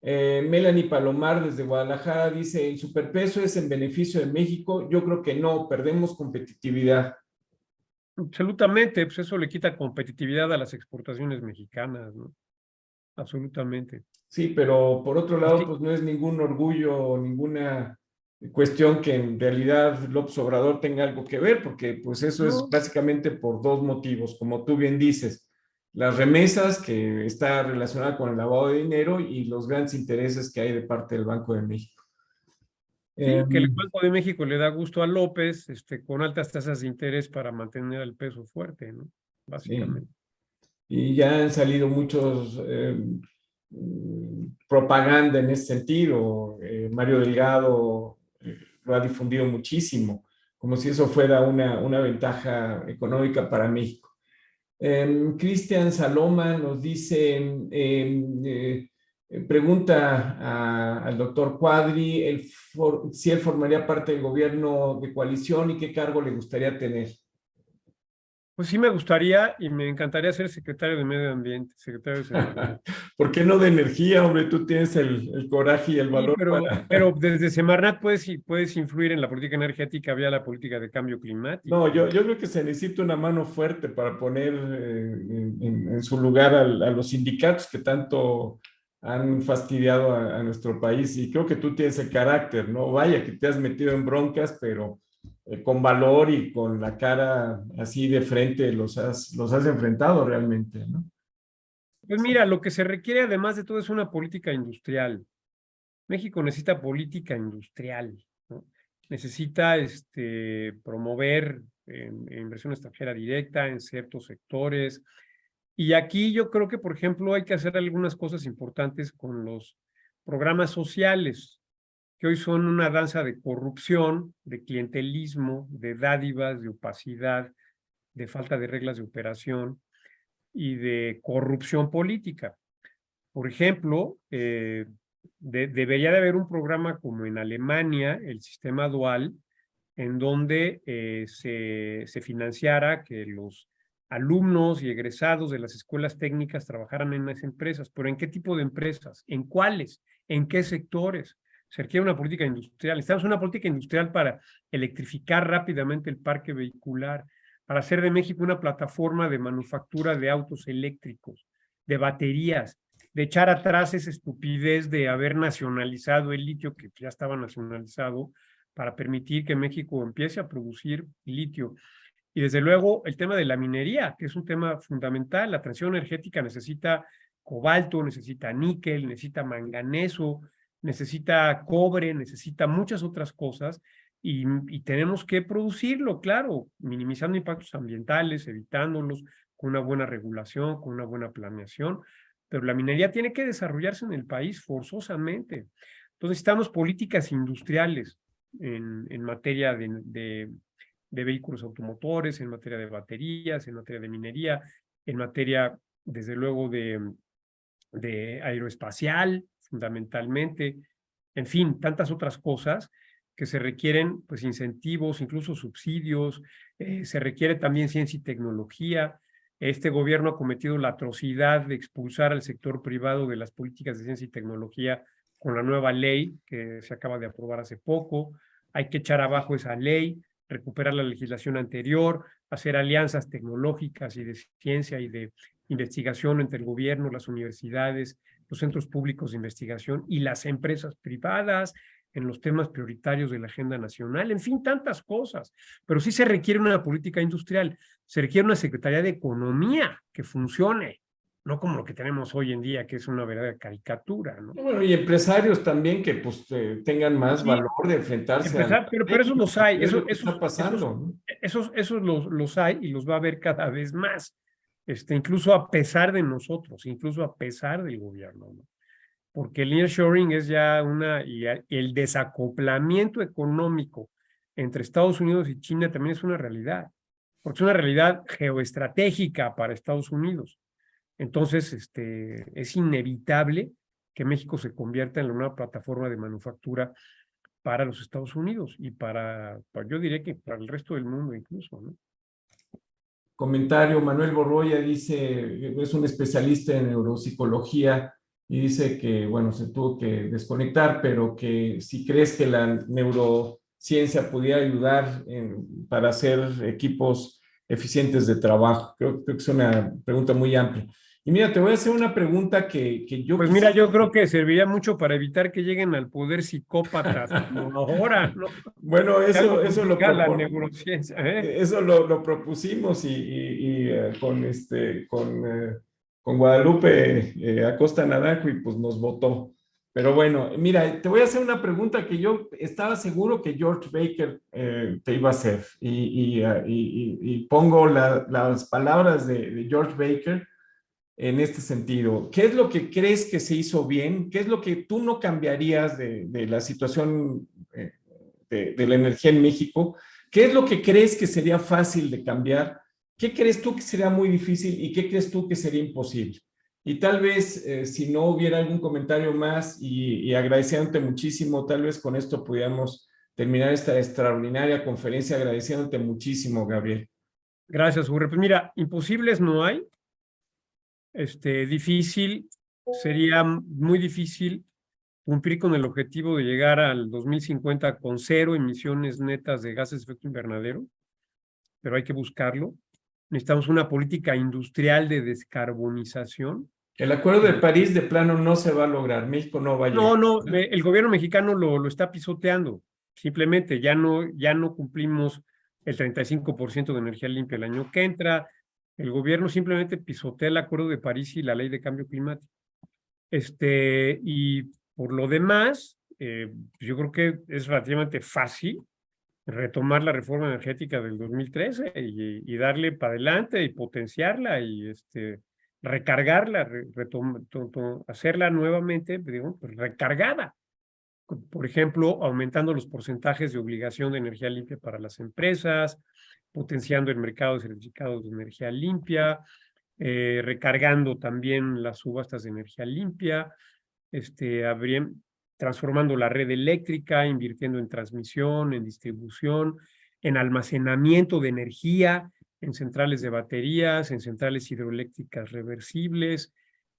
Melanie Palomar desde Guadalajara dice, ¿el superpeso es en beneficio de México? Yo creo que no, perdemos competitividad. Absolutamente, pues eso le quita competitividad a las exportaciones mexicanas, ¿no? Absolutamente. Sí, pero por otro lado, Así, pues no es ningún orgullo, ninguna cuestión que en realidad López Obrador tenga algo que ver, porque pues eso es no, básicamente por dos motivos, como tú bien dices, las remesas que está relacionada con el lavado de dinero y los grandes intereses que hay de parte del Banco de México. sí, que el Em, Banco de México le da gusto a López, con altas tasas de interés para mantener el peso fuerte, ¿no? sí. Básicamente. Y ya han salido muchos propaganda en ese sentido. Mario Delgado lo ha difundido muchísimo, como si eso fuera una ventaja económica para México. Cristian Saloma nos dice, pregunta al doctor Cuadri si él formaría parte del gobierno de coalición y qué cargo le gustaría tener. Pues sí me gustaría y me encantaría ser secretario de Medio Ambiente, secretario de Seguridad. ¿Por qué no de energía, hombre? Tú tienes el coraje y el Sí, valor para... pero desde Semarnat puedes influir en la política energética vía la política de cambio climático, No, yo, ¿no? yo creo que se necesita una mano fuerte para poner en su lugar a los sindicatos que tanto han fastidiado a nuestro país y creo que tú tienes el carácter, ¿no? Vaya que te has metido en broncas, pero con valor y con la cara así de frente los has enfrentado realmente, ¿no? Pues mira, lo que se requiere además de todo es una política industrial. México necesita política industrial, ¿no? Necesita promover inversión extranjera directa en ciertos sectores. Y aquí yo creo que, por ejemplo, hay que hacer algunas cosas importantes con los programas sociales, que hoy son una danza de corrupción, de clientelismo, de dádivas, de opacidad, de falta de reglas de operación y de corrupción política. Por ejemplo, debería de haber un programa como en Alemania, el sistema dual, en donde se financiara que los alumnos y egresados de las escuelas técnicas trabajaran en las empresas. ¿Pero en qué tipo de empresas? ¿En cuáles? ¿En qué sectores? Se requiere una política industrial. Necesitamos una política industrial para electrificar rápidamente el parque vehicular, para hacer de México una plataforma de manufactura de autos eléctricos, de baterías, echar atrás esa estupidez de haber nacionalizado el litio, que ya estaba nacionalizado, para permitir que México empiece a producir litio. Y desde luego el tema de la minería, que es un tema fundamental. La transición energética necesita cobalto, necesita níquel, necesita manganeso, necesita cobre, necesita muchas otras cosas, y tenemos que producirlo, claro, minimizando impactos ambientales, evitándolos, con una buena regulación, con una buena planeación, pero la minería tiene que desarrollarse en el país forzosamente. Entonces necesitamos políticas industriales en materia de vehículos automotores, en materia de baterías, en materia de minería, en materia, desde luego, de aeroespacial, fundamentalmente, en fin, tantas otras cosas que se requieren, pues, incentivos, incluso subsidios, se requiere también ciencia y tecnología. Este gobierno ha cometido la atrocidad de expulsar al sector privado de las políticas de ciencia y tecnología con la nueva ley que se acaba de aprobar hace poco. Hay que echar abajo esa ley, recuperar la legislación anterior, hacer alianzas tecnológicas y de ciencia y de investigación entre el gobierno, las universidades, los centros públicos de investigación y las empresas privadas en los temas prioritarios de la agenda nacional, en fin, tantas cosas. Pero sí se requiere una política industrial, se requiere una Secretaría de Economía que funcione, no como lo que tenemos hoy en día, que es una verdadera caricatura, ¿no? Bueno, y empresarios también que pues tengan más Sí, valor de enfrentarse a pero esos los hay, lo que está pasando, ¿no? esos los hay y los va a haber cada vez más, incluso a pesar de nosotros, incluso a pesar del gobierno, ¿no? Porque el nearshoring es ya y el desacoplamiento económico entre Estados Unidos y China también es una realidad, porque es una realidad geoestratégica para Estados Unidos. Entonces, es inevitable que México se convierta en la nueva plataforma de manufactura para los Estados Unidos y yo diría que para el resto del mundo incluso, ¿no? Comentario, Manuel Borroya dice, es un especialista en neuropsicología y dice que, bueno, se tuvo que desconectar, pero que si crees que la neurociencia pudiera ayudar para hacer equipos eficientes de trabajo. Creo que es una pregunta muy amplia. Y mira, te voy a hacer una pregunta que yo Pues mira, yo creo que serviría mucho para evitar que lleguen al poder psicópatas como ahora, ¿no? Bueno, eso lo la neurociencia, eso lo propusimos con Guadalupe Acosta Naranjo y pues nos votó. Pero bueno, mira, te voy a hacer una pregunta que yo estaba seguro que George Baker te iba a hacer y pongo las palabras de George Baker en este sentido. ¿Qué es lo que crees que se hizo bien? ¿Qué es lo que tú no cambiarías de la situación de la energía en México? ¿Qué es lo que crees que sería fácil de cambiar? ¿Qué crees tú que sería muy difícil y qué crees tú que sería imposible? Y tal vez, si no hubiera algún comentario más y agradeciéndote muchísimo, tal vez con esto pudiéramos terminar esta extraordinaria conferencia agradeciéndote muchísimo, Gabriel. Gracias, Urre. Pues mira, imposibles no hay. Difícil, sería muy difícil cumplir con el objetivo de llegar al 2050 con 0 emisiones netas de gases de efecto invernadero, pero hay que buscarlo. Necesitamos una política industrial de descarbonización. El Acuerdo de París de plano no se va a lograr, México no va a llegar. No, el gobierno mexicano lo está pisoteando. Simplemente ya no cumplimos el 35% de energía limpia el año que entra. El gobierno simplemente pisotea el Acuerdo de París y la Ley de Cambio Climático. Y por lo demás, yo creo que es relativamente fácil retomar la reforma energética del 2013 y darle para adelante y potenciarla y recargarla, hacerla nuevamente, digo, pues, recargada. Por ejemplo, aumentando los porcentajes de obligación de energía limpia para las empresas, potenciando el mercado de certificados de energía limpia, recargando también las subastas de energía limpia, transformando la red eléctrica, invirtiendo en transmisión, en distribución, en almacenamiento de energía, en centrales de baterías, en centrales hidroeléctricas reversibles,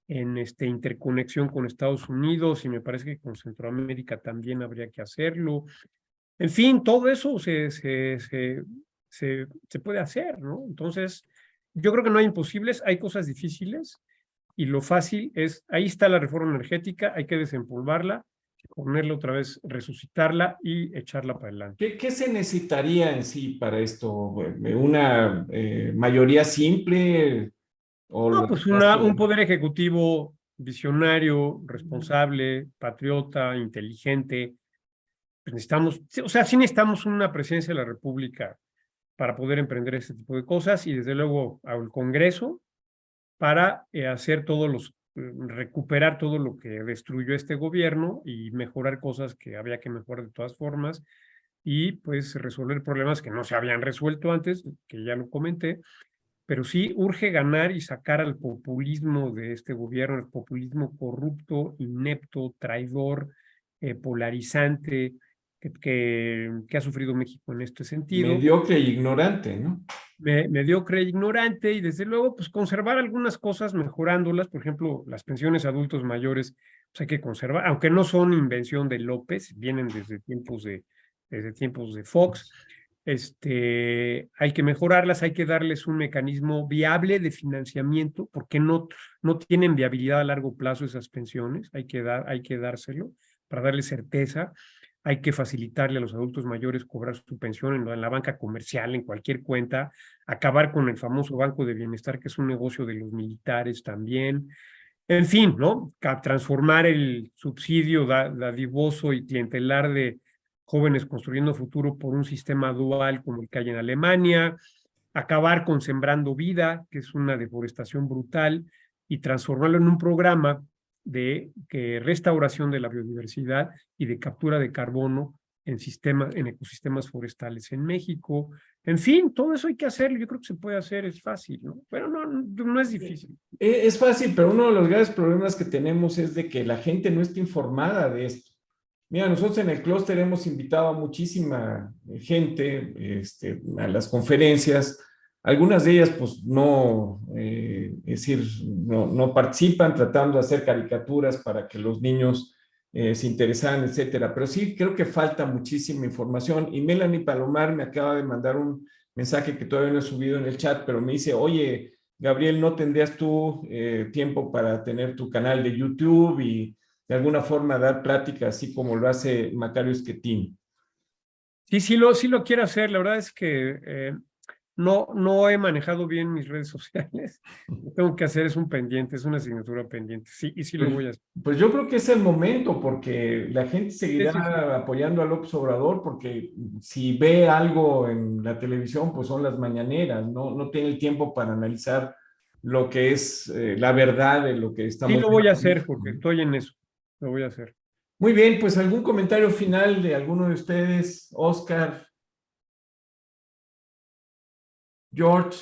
en interconexión con Estados Unidos, y me parece que con Centroamérica también habría que hacerlo. En fin, todo eso se puede hacer, ¿no? Entonces, yo creo que no hay imposibles, hay cosas difíciles, y lo fácil es, ahí está la reforma energética, hay que desempolvarla, ponerla otra vez, resucitarla y echarla para adelante. ¿Qué se necesitaría en sí para esto? ¿Una mayoría simple? O No, pues un poder ejecutivo visionario, responsable, patriota, inteligente. Pues necesitamos, o sea, sí necesitamos una presidencia de la República para poder emprender este tipo de cosas y desde luego al Congreso para hacer recuperar todo lo que destruyó este gobierno y mejorar cosas que había que mejorar de todas formas y pues resolver problemas que no se habían resuelto antes, que ya lo comenté, pero sí urge ganar y sacar al populismo de este gobierno, el populismo corrupto, inepto, traidor, polarizante, que ha sufrido México en este sentido. Mediocre e ignorante, ¿no? Mediocre e ignorante, y desde luego, pues conservar algunas cosas, mejorándolas, por ejemplo, las pensiones a adultos mayores, pues hay que conservar, aunque no son invención de López, vienen desde tiempos de Fox. Hay que mejorarlas, hay que darles un mecanismo viable de financiamiento, porque no tienen viabilidad a largo plazo esas pensiones, hay que dárselo para darle certeza. Hay que facilitarle a los adultos mayores cobrar su pensión en la banca comercial, en cualquier cuenta, acabar con el famoso Banco de Bienestar, que es un negocio de los militares también. En fin, ¿no? Transformar el subsidio dadivoso y clientelar de jóvenes construyendo futuro por un sistema dual como el que hay en Alemania, acabar con Sembrando Vida, que es una deforestación brutal, y transformarlo en un programa de restauración de la biodiversidad y de captura de carbono en ecosistemas forestales en México. En fin, todo eso hay que hacerlo. Yo creo que se puede hacer, es fácil, ¿no? Pero no es difícil. Es fácil, pero uno de los graves problemas que tenemos es de que la gente no está informada de esto. Mira, nosotros en el clúster hemos invitado a muchísima gente a las conferencias. Algunas de ellas, pues, no, es decir, no participan tratando de hacer caricaturas para que los niños se interesaran, etcétera. Pero sí creo que falta muchísima información. Y Melanie Palomar me acaba de mandar un mensaje que todavía no he subido en el chat, pero me dice, oye, Gabriel, ¿no tendrías tú tiempo para tener tu canal de YouTube y de alguna forma dar plática, así como lo hace Macario Schettini? Sí, sí lo quiero hacer. La verdad es que no he manejado bien mis redes sociales. Lo tengo que hacer, es un pendiente, es una asignatura pendiente. Sí, y sí lo voy a hacer. Pues yo creo que es el momento, porque la gente seguirá Sí. apoyando a López Obrador, porque si ve algo en la televisión, pues son las mañaneras, no tiene el tiempo para analizar lo que es la verdad de lo que estamos Sí lo voy a viendo. hacer, porque estoy en eso. Lo voy a hacer. Muy bien, pues algún comentario final de alguno de ustedes, Oscar, George.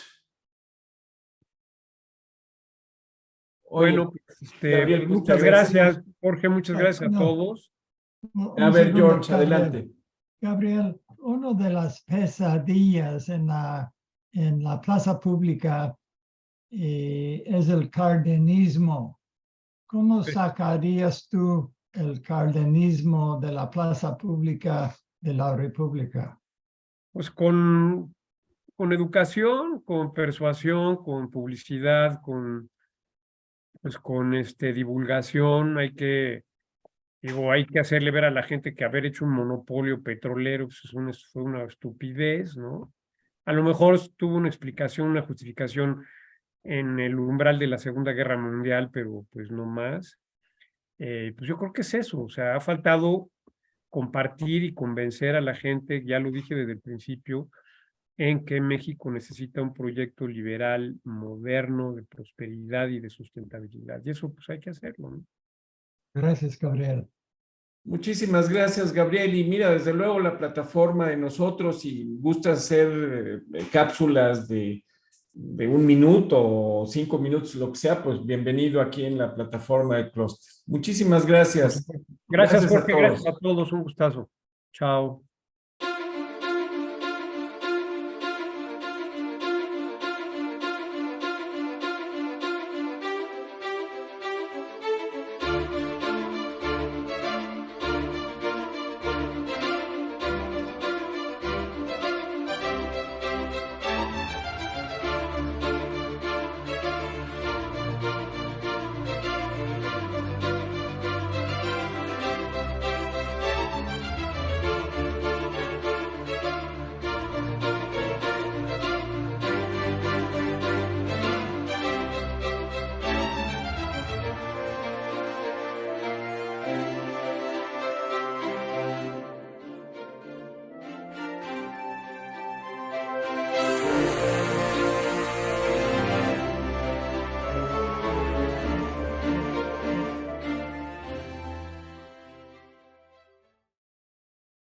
Oye, Bueno, pues, Gabriel, pues te muchas agradecemos. gracias, Jorge, muchas gracias a todos. A ver, George, Gabriel. adelante. Gabriel, una de las pesadillas en la plaza pública es el cardenismo. ¿Cómo sacarías tú el cardenismo de la plaza pública de la República? Pues con educación, con persuasión, con publicidad, con divulgación, hay que hacerle ver a la gente que haber hecho un monopolio petrolero pues, fue una estupidez, ¿no? A lo mejor tuvo una explicación, una justificación en el umbral de la Segunda Guerra Mundial, pero pues no más. Pues yo creo que es eso, o sea, ha faltado compartir y convencer a la gente, ya lo dije desde el principio, en que México necesita un proyecto liberal, moderno, de prosperidad y de sustentabilidad. Y eso pues hay que hacerlo, ¿no? Gracias, Gabriel. Muchísimas gracias, Gabriel. Y mira, desde luego la plataforma de nosotros, si gustas hacer cápsulas de 1 minuto o 5 minutos, lo que sea, pues bienvenido aquí en la plataforma de Cluster. Muchísimas gracias. Gracias, a Jorge, todos. gracias a todos, un gustazo. Chao.